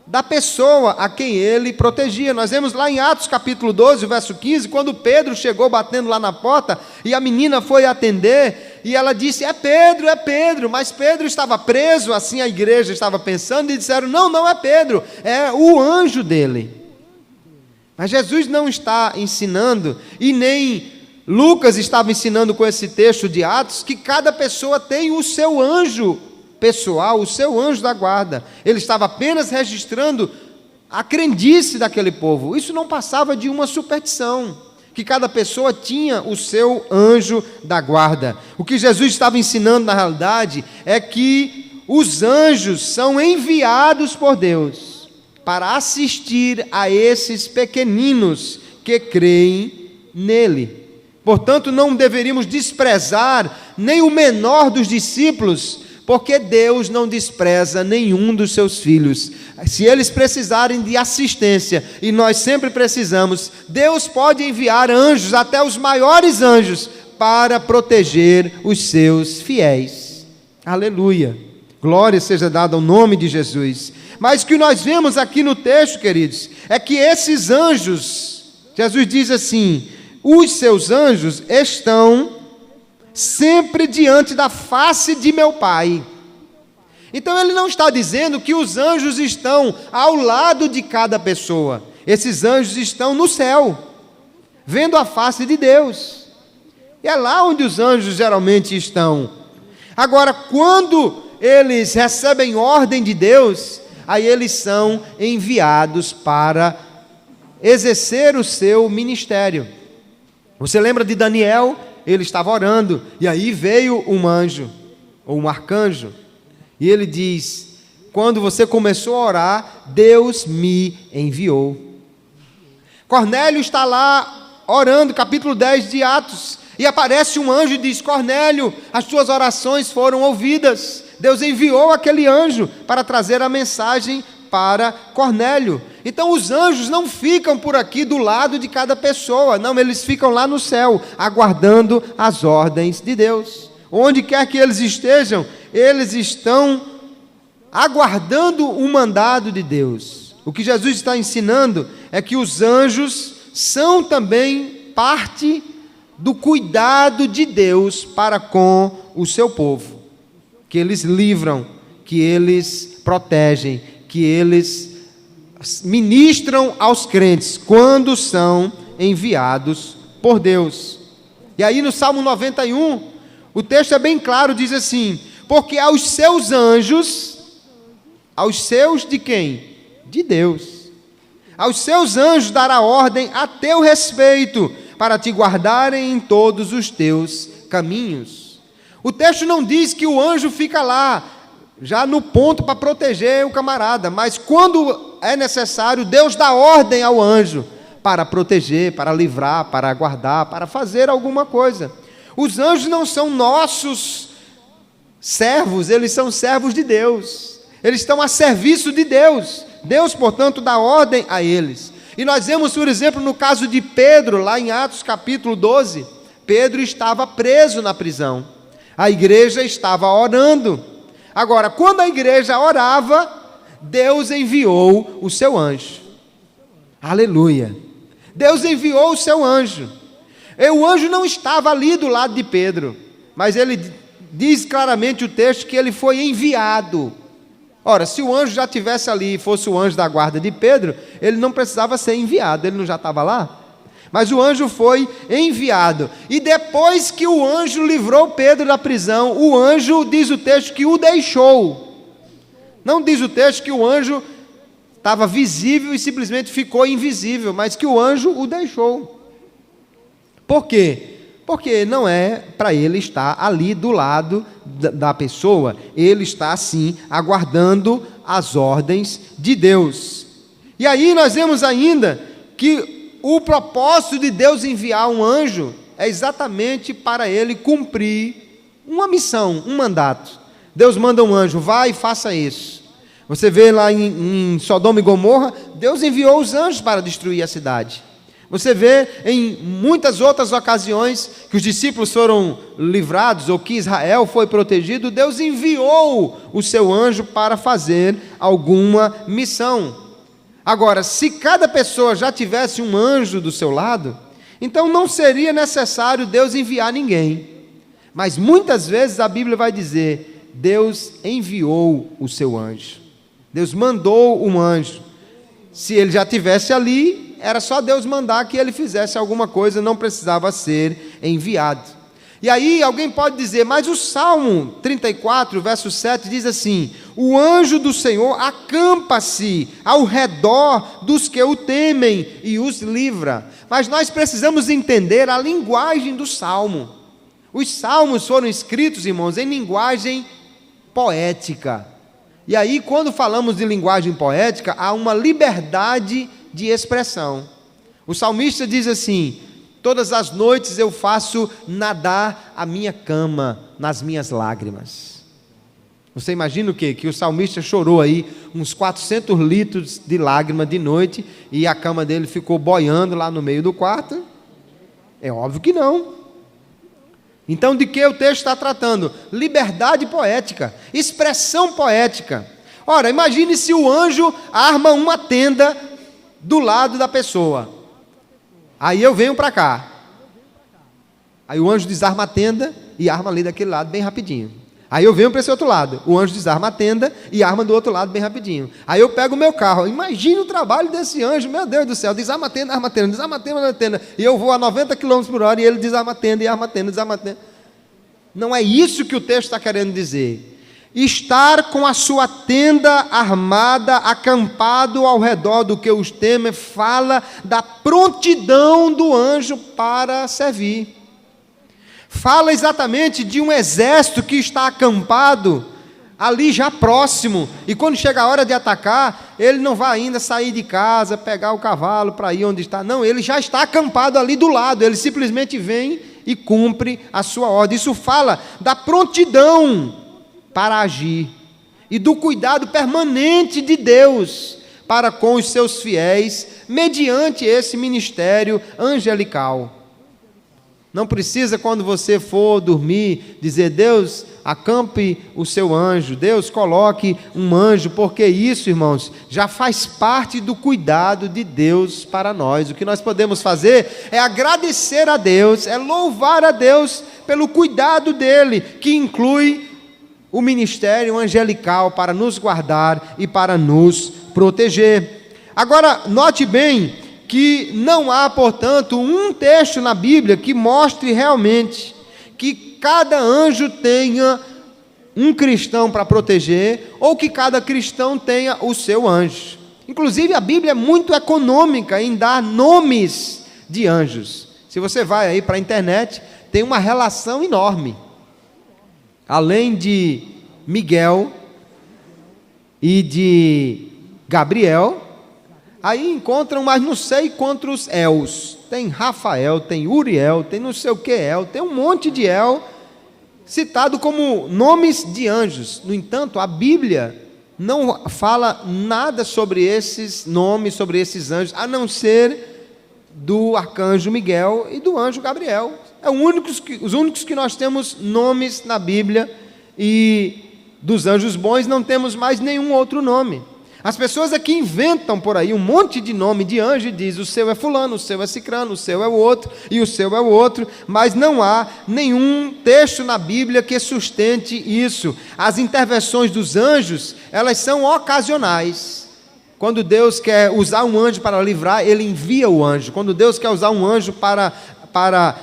da pessoa a quem ele protegia. Nós vemos lá em Atos capítulo 12, verso 15, quando Pedro chegou batendo lá na porta, e a menina foi atender, e ela disse: é Pedro, mas Pedro estava preso, assim a igreja estava pensando, e disseram: não é Pedro, é o anjo dele. Mas Jesus não está ensinando, e nem Lucas estava ensinando com esse texto de Atos, que cada pessoa tem o seu anjo pessoal, o seu anjo da guarda. Ele estava apenas registrando a crendice daquele povo. Isso não passava de uma superstição, que cada pessoa tinha o seu anjo da guarda. O que Jesus estava ensinando na realidade é que os anjos são enviados por Deus para assistir a esses pequeninos que creem nele. Portanto, não deveríamos desprezar nem o menor dos discípulos, porque Deus não despreza nenhum dos seus filhos. Se eles precisarem de assistência, e nós sempre precisamos, Deus pode enviar anjos, até os maiores anjos, para proteger os seus fiéis. Aleluia! Glória seja dada ao nome de Jesus. Mas o que nós vemos aqui no texto, queridos, é que esses anjos, Jesus diz assim: os seus anjos estão sempre diante da face de meu Pai. Então ele não está dizendo que os anjos estão ao lado de cada pessoa. Esses anjos estão no céu, vendo a face de Deus. E é lá onde os anjos geralmente estão. Agora, quando eles recebem ordem de Deus, aí eles são enviados para exercer o seu ministério. Você lembra de Daniel? Ele estava orando, e aí veio um anjo, ou um arcanjo, e ele diz: quando você começou a orar, Deus me enviou. Cornélio está lá orando, capítulo 10 de Atos, e aparece um anjo e diz: Cornélio, as tuas orações foram ouvidas. Deus enviou aquele anjo para trazer a mensagem para Cornélio. Então os anjos não ficam por aqui do lado de cada pessoa, não, eles ficam lá no céu, aguardando as ordens de Deus. Onde quer que eles estejam, eles estão aguardando o mandado de Deus. O que Jesus está ensinando é que os anjos são também parte do cuidado de Deus para com o seu povo, que eles livram, que eles protegem, que eles ministram aos crentes quando são enviados por Deus. E aí no Salmo 91, o texto é bem claro, diz assim: porque aos seus anjos, aos seus de quem? De Deus. Aos seus anjos dará ordem a teu respeito, para te guardarem em todos os teus caminhos. O texto não diz que o anjo fica lá, já no ponto para proteger o camarada, mas quando é necessário, Deus dá ordem ao anjo para proteger, para livrar, para guardar, para fazer alguma coisa. Os anjos não são nossos servos, eles são servos de Deus. Eles estão a serviço de Deus. Deus, portanto, dá ordem a eles. E nós vemos, por exemplo, no caso de Pedro, lá em Atos capítulo 12, Pedro estava preso na prisão. A igreja estava orando. Agora, quando a igreja orava, Deus enviou o seu anjo. Aleluia! Deus enviou o seu anjo. E o anjo não estava ali do lado de Pedro, mas ele diz claramente o texto que ele foi enviado. Ora, se o anjo já estivesse ali e fosse o anjo da guarda de Pedro, ele não precisava ser enviado, ele não já estava lá? Mas o anjo foi enviado. E depois que o anjo livrou Pedro da prisão, o anjo, diz o texto, que o deixou. Não diz o texto que o anjo estava visível e simplesmente ficou invisível, mas que o anjo o deixou. Por quê? Porque não é para ele estar ali do lado da pessoa, ele está assim, aguardando as ordens de Deus. E aí nós vemos ainda que o propósito de Deus enviar um anjo é exatamente para ele cumprir uma missão, um mandato. Deus manda um anjo, vai e faça isso. Você vê lá em Sodoma e Gomorra, Deus enviou os anjos para destruir a cidade. Você vê em muitas outras ocasiões que os discípulos foram livrados, ou que Israel foi protegido, Deus enviou o seu anjo para fazer alguma missão. Agora, se cada pessoa já tivesse um anjo do seu lado, então não seria necessário Deus enviar ninguém. Mas muitas vezes a Bíblia vai dizer: Deus enviou o seu anjo. Deus mandou um anjo. Se ele já estivesse ali, era só Deus mandar que ele fizesse alguma coisa, não precisava ser enviado. E aí alguém pode dizer: mas o Salmo 34, verso 7 diz assim: o anjo do Senhor acampa-se ao redor dos que o temem e os livra. Mas nós precisamos entender a linguagem do Salmo. Os Salmos foram escritos, irmãos, em linguagem poética. E aí, quando falamos de linguagem poética, há uma liberdade de expressão. O salmista diz assim: todas as noites eu faço nadar a minha cama nas minhas lágrimas. Você imagina o quê? Que o salmista chorou aí uns 400 litros de lágrima de noite e a cama dele ficou boiando lá no meio do quarto? É óbvio que não. Então, de que o texto está tratando? Liberdade poética, expressão poética. Ora, imagine se o anjo arma uma tenda do lado da pessoa. Aí eu venho para cá. Aí o anjo desarma a tenda e arma ali daquele lado bem rapidinho. Aí eu venho para esse outro lado. O anjo desarma a tenda e arma do outro lado bem rapidinho. Aí eu pego o meu carro. Imagine o trabalho desse anjo, meu Deus do céu. Desarma a tenda, arma a tenda, desarma a tenda, arma a tenda. E eu vou a 90 km por hora e ele desarma a tenda e arma a tenda, desarma a tenda. Não é isso que o texto está querendo dizer. estar com a sua tenda armada, acampado ao redor do que os teme, fala da prontidão do anjo para servir. Fala exatamente de um exército que está acampado ali já próximo, e quando chega a hora de atacar, ele não vai ainda sair de casa, pegar o cavalo para ir onde está, não, ele já está acampado ali do lado, ele simplesmente vem e cumpre a sua ordem. Isso fala da prontidão para agir, e do cuidado permanente de Deus para com os seus fiéis, mediante esse ministério angelical. Não precisa, quando você for dormir, dizer: Deus, acampe o seu anjo, Deus, coloque um anjo, porque isso, irmãos, já faz parte do cuidado de Deus para nós. O que nós podemos fazer é agradecer a Deus, é louvar a Deus pelo cuidado dele, que inclui o ministério angelical para nos guardar e para nos proteger. Agora, note bem que não há, portanto, um texto na Bíblia que mostre realmente que cada anjo tenha um cristão para proteger, ou que cada cristão tenha o seu anjo. Inclusive, a Bíblia é muito econômica em dar nomes de anjos. Se você vai aí para a internet, tem uma relação enorme. Além de Miguel e de Gabriel, aí encontram, mas não sei quantos Els. Tem Rafael, tem Uriel, tem não sei o que El, tem um monte de El, citado como nomes de anjos. No entanto, a Bíblia não fala nada sobre esses nomes, sobre esses anjos, a não ser do arcanjo Miguel e do anjo Gabriel. Os únicos que nós temos nomes na Bíblia, e dos anjos bons não temos mais nenhum outro nome. As pessoas aqui inventam por aí um monte de nome de anjo e diz: o seu é fulano, o seu é cicrano, o seu é o outro, e o seu é o outro, mas não há nenhum texto na Bíblia que sustente isso. As intervenções dos anjos, elas são ocasionais. Quando Deus quer usar um anjo para livrar, Ele envia o anjo. Quando Deus quer usar um anjo para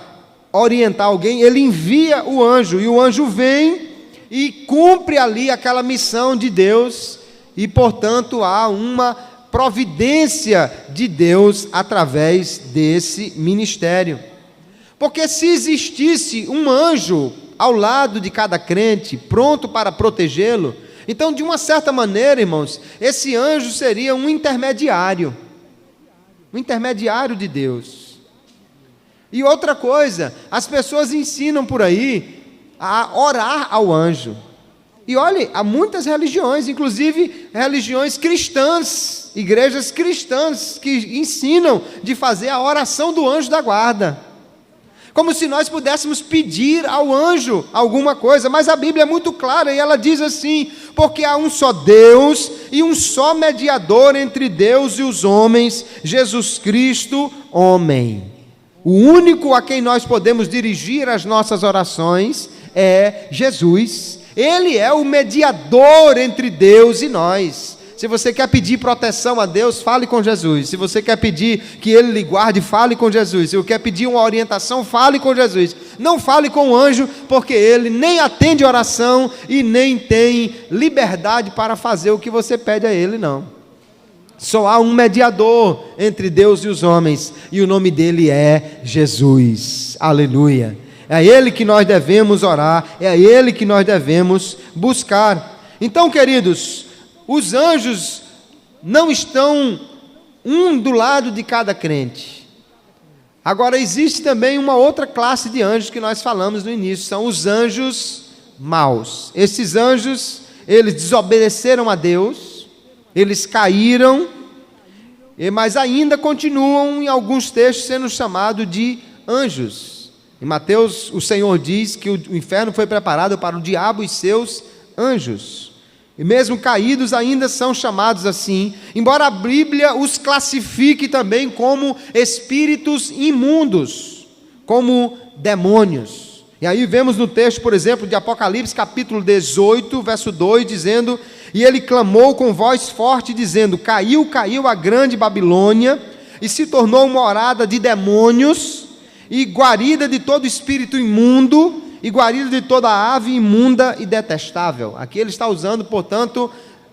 orientar alguém, Ele envia o anjo, e o anjo vem e cumpre ali aquela missão de Deus, e, portanto, há uma providência de Deus através desse ministério. Porque se existisse um anjo ao lado de cada crente, pronto para protegê-lo, então, de uma certa maneira, irmãos, esse anjo seria um intermediário de Deus. E outra coisa, as pessoas ensinam por aí a orar ao anjo. E olhe, há muitas religiões, inclusive religiões cristãs, igrejas cristãs, que ensinam de fazer a oração do anjo da guarda, como se nós pudéssemos pedir ao anjo alguma coisa. Mas a Bíblia é muito clara, e ela diz assim: porque há um só Deus e um só mediador entre Deus e os homens, Jesus Cristo, homem. O único a quem nós podemos dirigir as nossas orações é Jesus. Ele é o mediador entre Deus e nós. Se você quer pedir proteção a Deus, fale com Jesus. Se você quer pedir que Ele lhe guarde, fale com Jesus. Se você quer pedir uma orientação, fale com Jesus. Não fale com o anjo, porque ele nem atende oração e nem tem liberdade para fazer o que você pede a ele, não. Só há um mediador entre Deus e os homens, e o nome dele é Jesus. Aleluia. É a Ele que nós devemos orar, é a Ele que nós devemos buscar. Então, queridos, os anjos não estão um do lado de cada crente. Agora, existe também uma outra classe de anjos que nós falamos no início, são os anjos maus. Esses anjos, eles desobedeceram a Deus, eles caíram, mas ainda continuam em alguns textos sendo chamados de anjos. Em Mateus, o Senhor diz que o inferno foi preparado para o diabo e seus anjos. E mesmo caídos ainda são chamados assim, embora a Bíblia os classifique também como espíritos imundos, como demônios. E aí vemos no texto, por exemplo, de Apocalipse, capítulo 18, verso 2, dizendo: e ele clamou com voz forte, dizendo: caiu a grande Babilônia, e se tornou morada de demônios, e guarida de todo espírito imundo e guarida de toda ave imunda e detestável. Aqui ele está usando, portanto,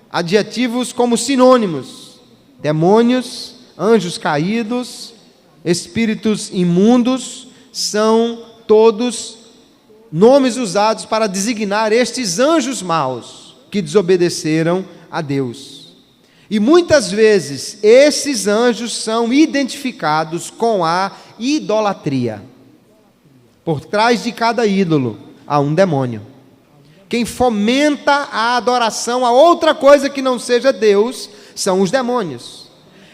adjetivos como sinônimos: demônios, anjos caídos, espíritos imundos, são todos nomes usados para designar estes anjos maus que desobedeceram a Deus. E muitas vezes esses anjos são identificados com a idolatria. Por trás de cada ídolo há um demônio. Quem fomenta a adoração a outra coisa que não seja Deus são os demônios.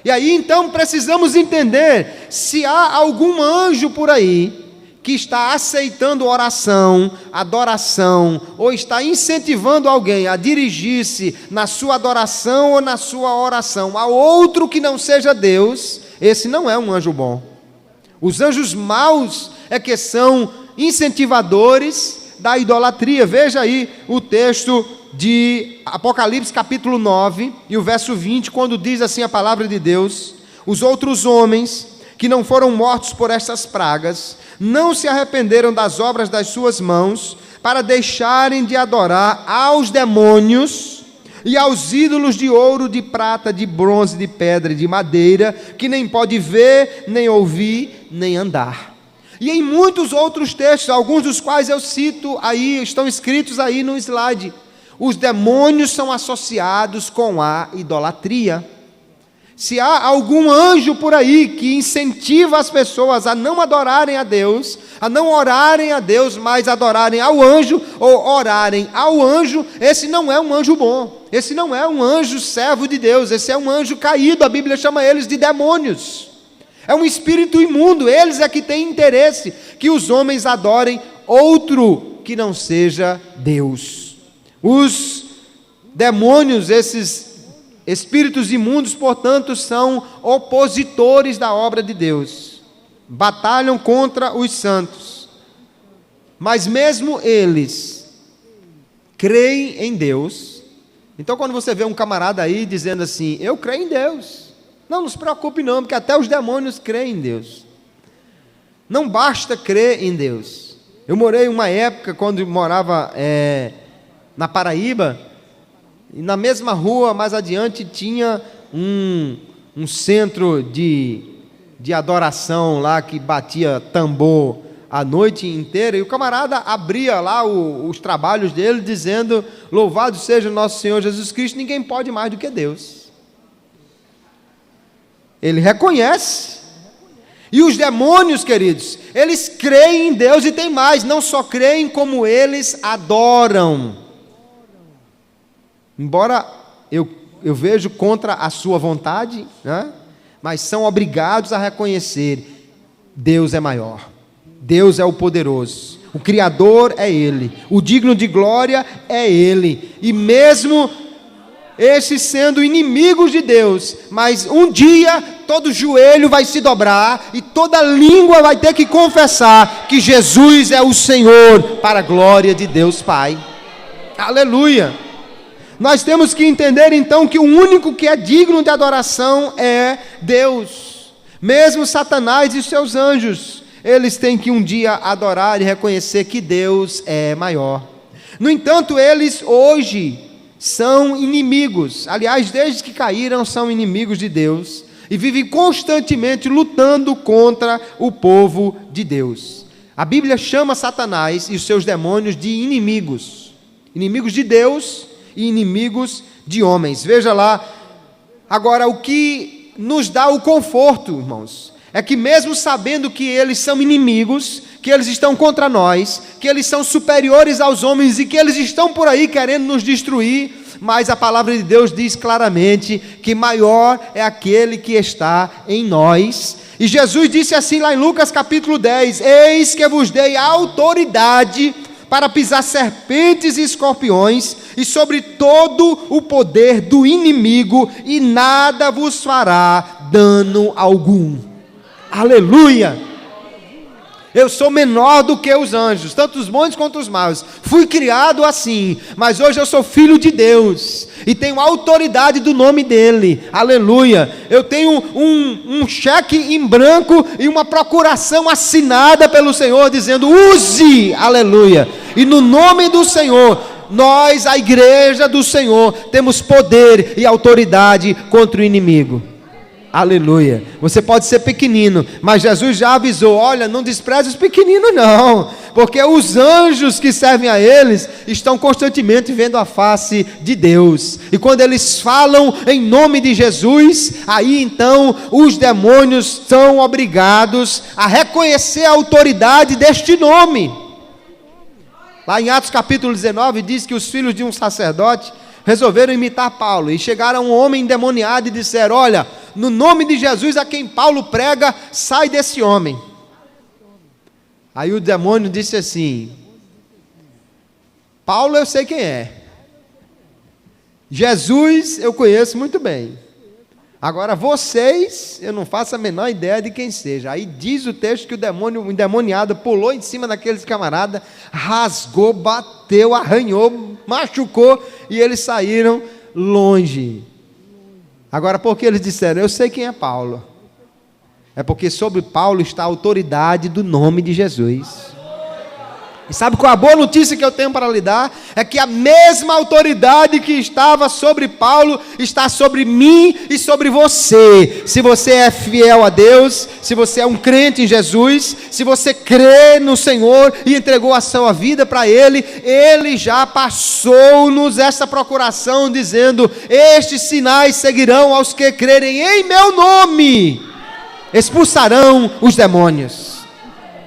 E aí então precisamos entender se há algum anjo por aí que está aceitando oração, adoração, ou está incentivando alguém a dirigir-se na sua adoração ou na sua oração a outro que não seja Deus. Esse não é um anjo bom. Os anjos maus é que são incentivadores da idolatria. Veja aí o texto de Apocalipse capítulo 9 e o verso 20, quando diz assim a palavra de Deus: os outros homens que não foram mortos por estas pragas não se arrependeram das obras das suas mãos, para deixarem de adorar aos demônios e aos ídolos de ouro, de prata, de bronze, de pedra e de madeira, que nem pode ver, nem ouvir, nem andar. E em muitos outros textos, alguns dos quais eu cito aí, estão escritos aí no slide, os demônios são associados com a idolatria. Se há algum anjo por aí que incentiva as pessoas a não adorarem a Deus, a não orarem a Deus, mas adorarem ao anjo ou orarem ao anjo, esse não é um anjo bom, esse não é um anjo servo de Deus, esse é um anjo caído. A Bíblia chama eles de demônios. É um espírito imundo. Eles é que têm interesse que os homens adorem outro que não seja Deus. Os demônios, esses espíritos imundos, portanto, são opositores da obra de Deus, batalham contra os santos, mas mesmo eles creem em Deus. Então, quando você vê um camarada aí dizendo assim: eu creio em Deus, não se preocupe não, porque até os demônios creem em Deus. Não basta crer em Deus. Eu morei uma época, quando morava na Paraíba, e na mesma rua, mais adiante, tinha um centro de adoração lá, que batia tambor a noite inteira, e o camarada abria lá os trabalhos dele, dizendo: louvado seja o nosso Senhor Jesus Cristo, ninguém pode mais do que Deus. Ele reconhece. E os demônios, queridos, eles creem em Deus, e tem mais, não só creem, como eles adoram. Embora eu vejo contra a sua vontade, né? Mas são obrigados a reconhecer: Deus é maior, Deus é o poderoso, o Criador é Ele, o digno de glória é Ele. E mesmo esses sendo inimigos de Deus, mas um dia todo joelho vai se dobrar e toda língua vai ter que confessar que Jesus é o Senhor, para a glória de Deus Pai. Aleluia! Nós temos que entender então que o único que é digno de adoração é Deus. Mesmo Satanás e seus anjos, eles têm que um dia adorar e reconhecer que Deus é maior. No entanto, eles hoje são inimigos. Aliás, desde que caíram, são inimigos de Deus e vivem constantemente lutando contra o povo de Deus. A Bíblia chama Satanás e os seus demônios de inimigos. Inimigos de Deus e inimigos de homens. Veja lá. Agora, o que nos dá o conforto, irmãos, é que mesmo sabendo que eles são inimigos, que eles estão contra nós, que eles são superiores aos homens e que eles estão por aí querendo nos destruir, mas a palavra de Deus diz claramente que maior é aquele que está em nós. E Jesus disse assim lá em Lucas capítulo 10: eis que vos dei autoridade para pisar serpentes e escorpiões, e sobre todo o poder do inimigo, e nada vos fará dano algum. Aleluia! Eu sou menor do que os anjos, tanto os bons quanto os maus. Fui criado assim, mas hoje eu sou filho de Deus e tenho autoridade do nome dele. Aleluia. Eu tenho um cheque em branco e uma procuração assinada pelo Senhor dizendo: use, aleluia. E no nome do Senhor, nós, a igreja do Senhor, temos poder e autoridade contra o inimigo. Aleluia. Você pode ser pequenino, mas Jesus já avisou: olha, não despreze os pequeninos não, porque os anjos que servem a eles estão constantemente vendo a face de Deus, e quando eles falam em nome de Jesus, aí então os demônios são obrigados a reconhecer a autoridade deste nome. Lá em Atos capítulo 19 diz que os filhos de um sacerdote resolveram imitar Paulo, e chegaram a um homem endemoniado e disseram: olha, no nome de Jesus a quem Paulo prega, sai desse homem. Aí o demônio disse assim: Paulo eu sei quem é, Jesus eu conheço muito bem, agora vocês eu não faço a menor ideia de quem seja. Aí diz o texto que o endemoniado pulou em cima daqueles camaradas, rasgou, bateu, arranhou, machucou, e eles saíram longe. Agora, por que eles disseram: eu sei quem é Paulo? É porque sobre Paulo está a autoridade do nome de Jesus. E sabe qual a boa notícia que eu tenho para lhe dar? É que a mesma autoridade que estava sobre Paulo está sobre mim e sobre você. Se você é fiel a Deus, se você é um crente em Jesus, se você crê no Senhor e entregou a sua vida para Ele, Ele já passou-nos essa procuração dizendo: estes sinais seguirão aos que crerem em meu nome, expulsarão os demônios.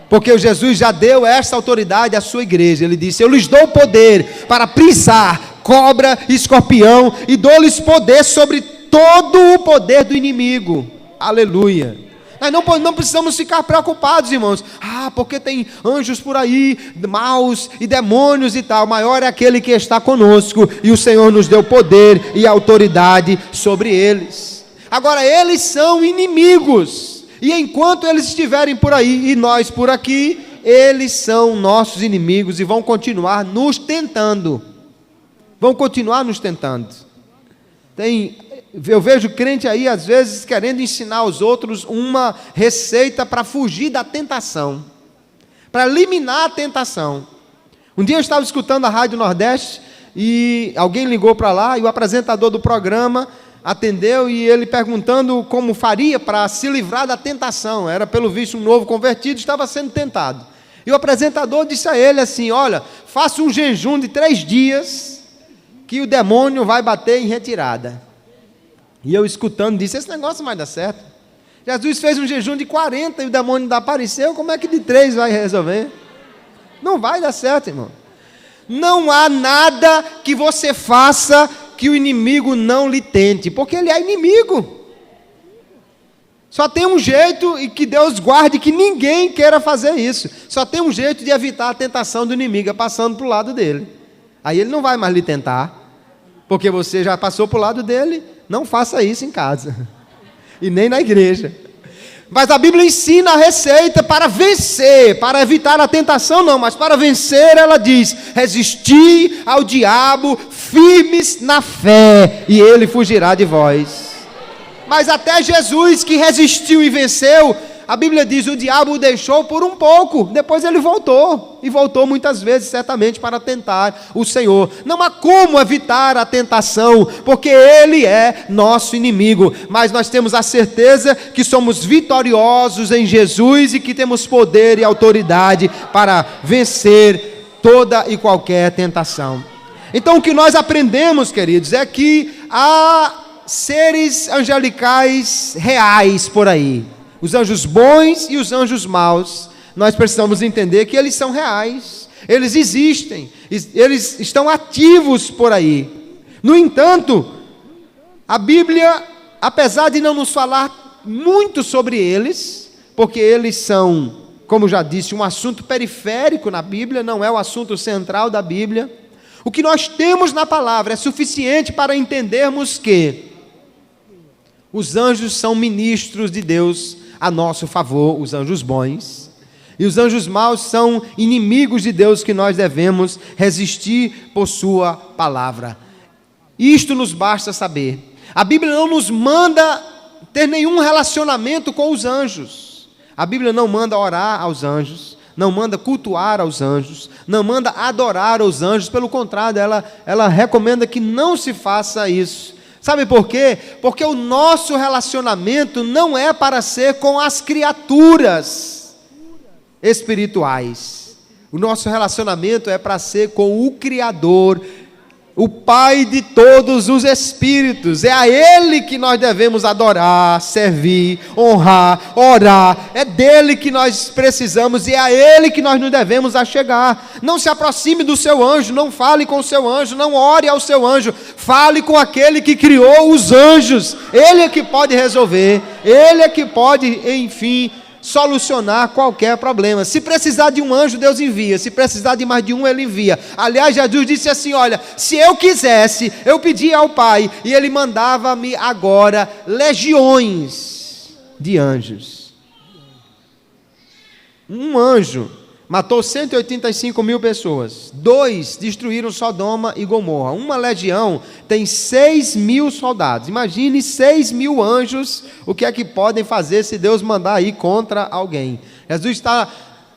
Porque Jesus já deu essa autoridade à sua igreja. Ele disse: eu lhes dou poder para pisar cobra e escorpião, e dou-lhes poder sobre todo o poder do inimigo. Aleluia. Nós não precisamos ficar preocupados, irmãos. Porque tem anjos por aí, maus e demônios e tal. Maior é aquele que está conosco, e o Senhor nos deu poder e autoridade sobre eles. Agora, eles são inimigos. E enquanto eles estiverem por aí e nós por aqui, eles são nossos inimigos e vão continuar nos tentando. Vão continuar nos tentando. Eu vejo crente aí, às vezes, querendo ensinar aos outros uma receita para fugir da tentação, para eliminar a tentação. Um dia eu estava escutando a Rádio Nordeste e alguém ligou para lá, e o apresentador do programa atendeu, e ele perguntando como faria para se livrar da tentação. Era, pelo visto, um novo convertido, estava sendo tentado. E o apresentador disse a ele assim: olha, faça um jejum de 3 dias, que o demônio vai bater em retirada. E eu escutando disse: esse negócio não vai dar certo. Jesus fez um jejum de 40 e o demônio ainda apareceu, como é que de 3 vai resolver? Não vai dar certo, irmão. Não há nada que você faça que o inimigo não lhe tente, porque ele é inimigo. Só tem um jeito, e que Deus guarde que ninguém queira fazer isso. Só tem um jeito de evitar a tentação do inimigo, é passando para o lado dele. Aí ele não vai mais lhe tentar, porque você já passou para o lado dele. Não faça isso em casa, e nem na igreja. Mas a Bíblia ensina a receita para vencer, para evitar a tentação não, mas para vencer ela diz: resisti ao diabo firmes na fé, e ele fugirá de vós. Mas até Jesus, que resistiu e venceu, a Bíblia diz: o diabo o deixou por um pouco, depois ele voltou, e voltou muitas vezes certamente para tentar o Senhor. Não há como evitar a tentação, porque ele é nosso inimigo, mas nós temos a certeza que somos vitoriosos em Jesus, e que temos poder e autoridade para vencer toda e qualquer tentação. Então o que nós aprendemos, queridos, é que há seres angelicais reais por aí. Os anjos bons e os anjos maus. Nós precisamos entender que eles são reais, eles existem, eles estão ativos por aí. No entanto, a Bíblia, apesar de não nos falar muito sobre eles, porque eles são, como já disse, um assunto periférico na Bíblia, não é o assunto central da Bíblia, o que nós temos na palavra é suficiente para entendermos que os anjos são ministros de Deus a nosso favor, os anjos bons. E os anjos maus são inimigos de Deus que nós devemos resistir por sua palavra. Isto nos basta saber. A Bíblia não nos manda ter nenhum relacionamento com os anjos. A Bíblia não manda orar aos anjos, não manda cultuar aos anjos, não manda adorar aos anjos. Pelo contrário, ela recomenda que não se faça isso. Sabe por quê? Porque o nosso relacionamento não é para ser com as criaturas espirituais. O nosso relacionamento é para ser com o Criador, o Pai de todos os espíritos. É a Ele que nós devemos adorar, servir, honrar, orar. É dele que nós precisamos e é a Ele que nós nos devemos achegar. Não se aproxime do seu anjo, não fale com o seu anjo, não ore ao seu anjo. Fale com aquele que criou os anjos. Ele é que pode resolver, Ele é que pode, enfim, solucionar qualquer problema. Se precisar de um anjo, Deus envia. Se precisar de mais de um, Ele envia. Aliás, Jesus disse assim, olha, se eu quisesse, eu pedia ao Pai, e Ele mandava-me agora legiões de anjos. Um anjo matou 185 mil pessoas. 2 destruíram Sodoma e Gomorra. Uma legião tem 6 mil soldados. Imagine 6 mil anjos, o que é que podem fazer se Deus mandar ir contra alguém. Jesus está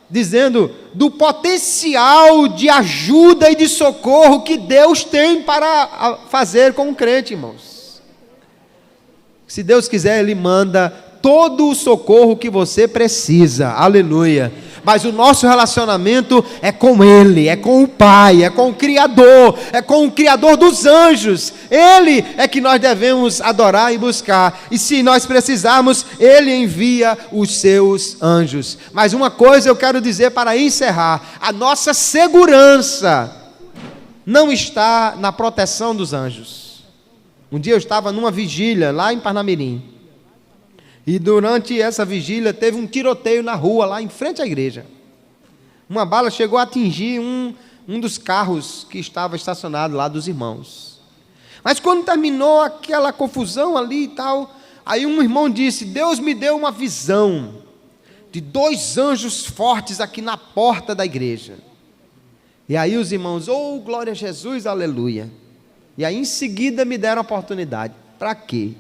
dizendo do potencial de ajuda e de socorro que Deus tem para fazer com o crente, irmãos. Se Deus quiser, Ele manda todo o socorro que você precisa. Aleluia. Mas o nosso relacionamento é com Ele, é com o Pai, é com o Criador dos anjos. Ele é que nós devemos adorar e buscar. E se nós precisarmos, Ele envia os seus anjos. Mas uma coisa eu quero dizer para encerrar: a nossa segurança não está na proteção dos anjos. Um dia eu estava numa vigília lá em Parnamirim. E durante essa vigília teve um tiroteio na rua, lá em frente à igreja. Uma bala chegou a atingir um dos carros que estava estacionado lá dos irmãos. Mas quando terminou aquela confusão ali e tal, aí um irmão disse: Deus me deu uma visão de 2 anjos fortes aqui na porta da igreja. E aí os irmãos, oh, glória a Jesus, aleluia. E aí em seguida me deram a oportunidade. Para quê?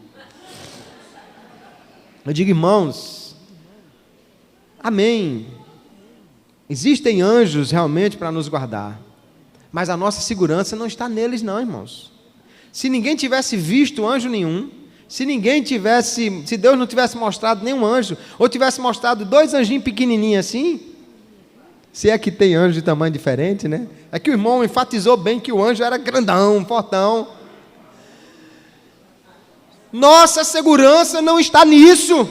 Eu digo, irmãos, amém, existem anjos realmente para nos guardar, mas a nossa segurança não está neles não, irmãos. Se ninguém tivesse visto anjo nenhum, se Deus não tivesse mostrado nenhum anjo, ou tivesse mostrado 2 anjinhos pequenininhos assim, se é que tem anjo de tamanho diferente, né? É que o irmão enfatizou bem que o anjo era grandão, fortão. Nossa segurança não está nisso,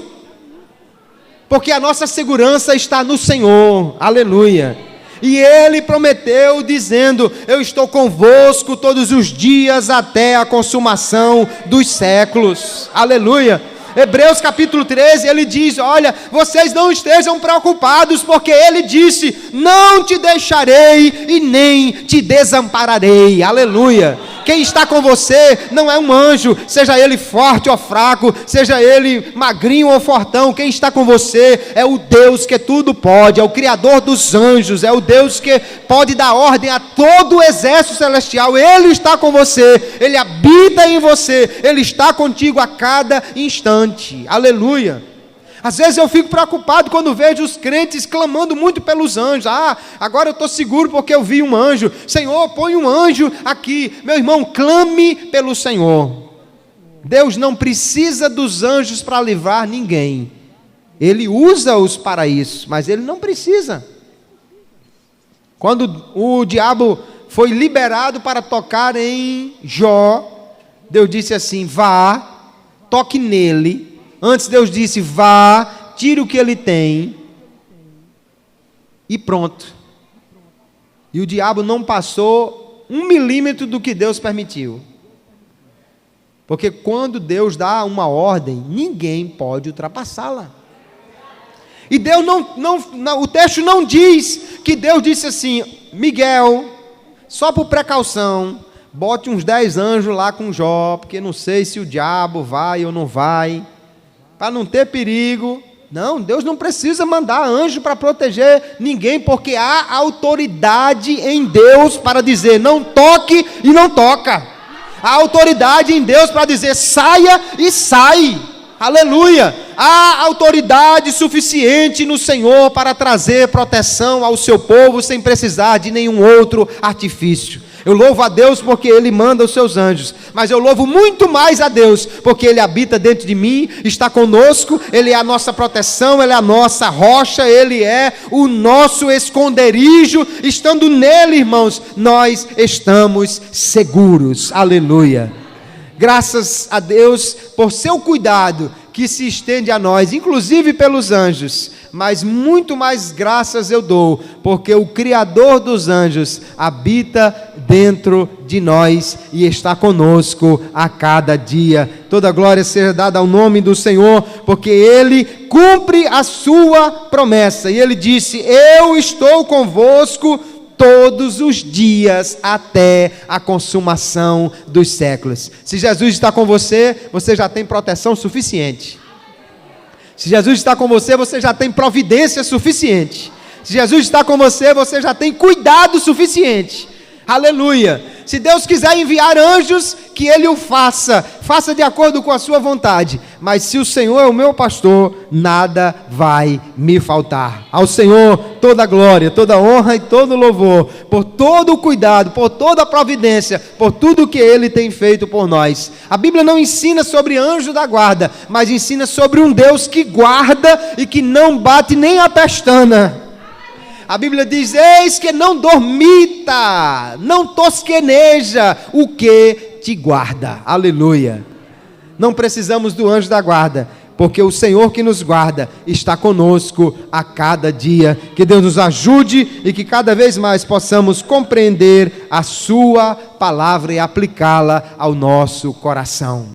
porque a nossa segurança está no Senhor, aleluia. E Ele prometeu dizendo: eu estou convosco todos os dias até a consumação dos séculos, aleluia. Hebreus capítulo 13, ele diz: olha, vocês não estejam preocupados, porque Ele disse: não te deixarei e nem te desampararei, aleluia. Quem está com você não é um anjo, seja ele forte ou fraco, seja ele magrinho ou fortão. Quem está com você é o Deus que tudo pode, é o Criador dos anjos, é o Deus que pode dar ordem a todo o exército celestial. Ele está com você, Ele habita em você, Ele está contigo a cada instante, aleluia. Às vezes eu fico preocupado quando vejo os crentes clamando muito pelos anjos. Agora eu estou seguro porque eu vi um anjo. Senhor, põe um anjo aqui. Meu irmão, clame pelo Senhor. Deus não precisa dos anjos para livrar ninguém. Ele usa-os para isso, mas Ele não precisa. Quando o diabo foi liberado para tocar em Jó, Deus disse assim: vá, toque nele. Antes Deus disse: vá, tire o que ele tem, e pronto. E o diabo não passou 1 milímetro do que Deus permitiu. Porque quando Deus dá uma ordem, ninguém pode ultrapassá-la. E Deus o texto não diz que Deus disse assim: Miguel, só por precaução, bote uns 10 anjos lá com Jó, porque não sei se o diabo vai ou não vai. Para não ter perigo, Não, Deus não precisa mandar anjo para proteger ninguém, porque há autoridade em Deus para dizer não toque e não toca. Há autoridade em Deus para dizer saia e sai. Aleluia! Há autoridade suficiente no Senhor para trazer proteção ao seu povo sem precisar de nenhum outro artifício. Eu louvo a Deus porque Ele manda os seus anjos, mas eu louvo muito mais a Deus porque Ele habita dentro de mim, está conosco, Ele é a nossa proteção, Ele é a nossa rocha, Ele é o nosso esconderijo. Estando nele, irmãos, nós estamos seguros. Aleluia! Graças a Deus por seu cuidado que se estende a nós, inclusive pelos anjos, mas muito mais graças eu dou, porque o Criador dos anjos habita dentro de nós e está conosco a cada dia. Toda glória seja dada ao nome do Senhor, porque Ele cumpre a sua promessa, e Ele disse: eu estou convosco todos os dias até a consumação dos séculos. Se Jesus está com você, você já tem proteção suficiente. Se Jesus está com você, você já tem providência suficiente. Se Jesus está com você, você já tem cuidado suficiente. Aleluia! Se Deus quiser enviar anjos, que Ele o faça de acordo com a sua vontade. Mas se o Senhor é o meu pastor, nada vai me faltar. Ao Senhor toda glória, toda honra e todo louvor, por todo o cuidado, por toda a providência, por tudo que Ele tem feito por nós. A Bíblia não ensina sobre anjo da guarda, mas ensina sobre um Deus que guarda e que não bate nem a pestana. A Bíblia diz: eis que não dormita, não tosqueneja o que te guarda. Aleluia! Não precisamos do anjo da guarda, porque o Senhor que nos guarda está conosco a cada dia. Que Deus nos ajude e que cada vez mais possamos compreender a sua palavra e aplicá-la ao nosso coração.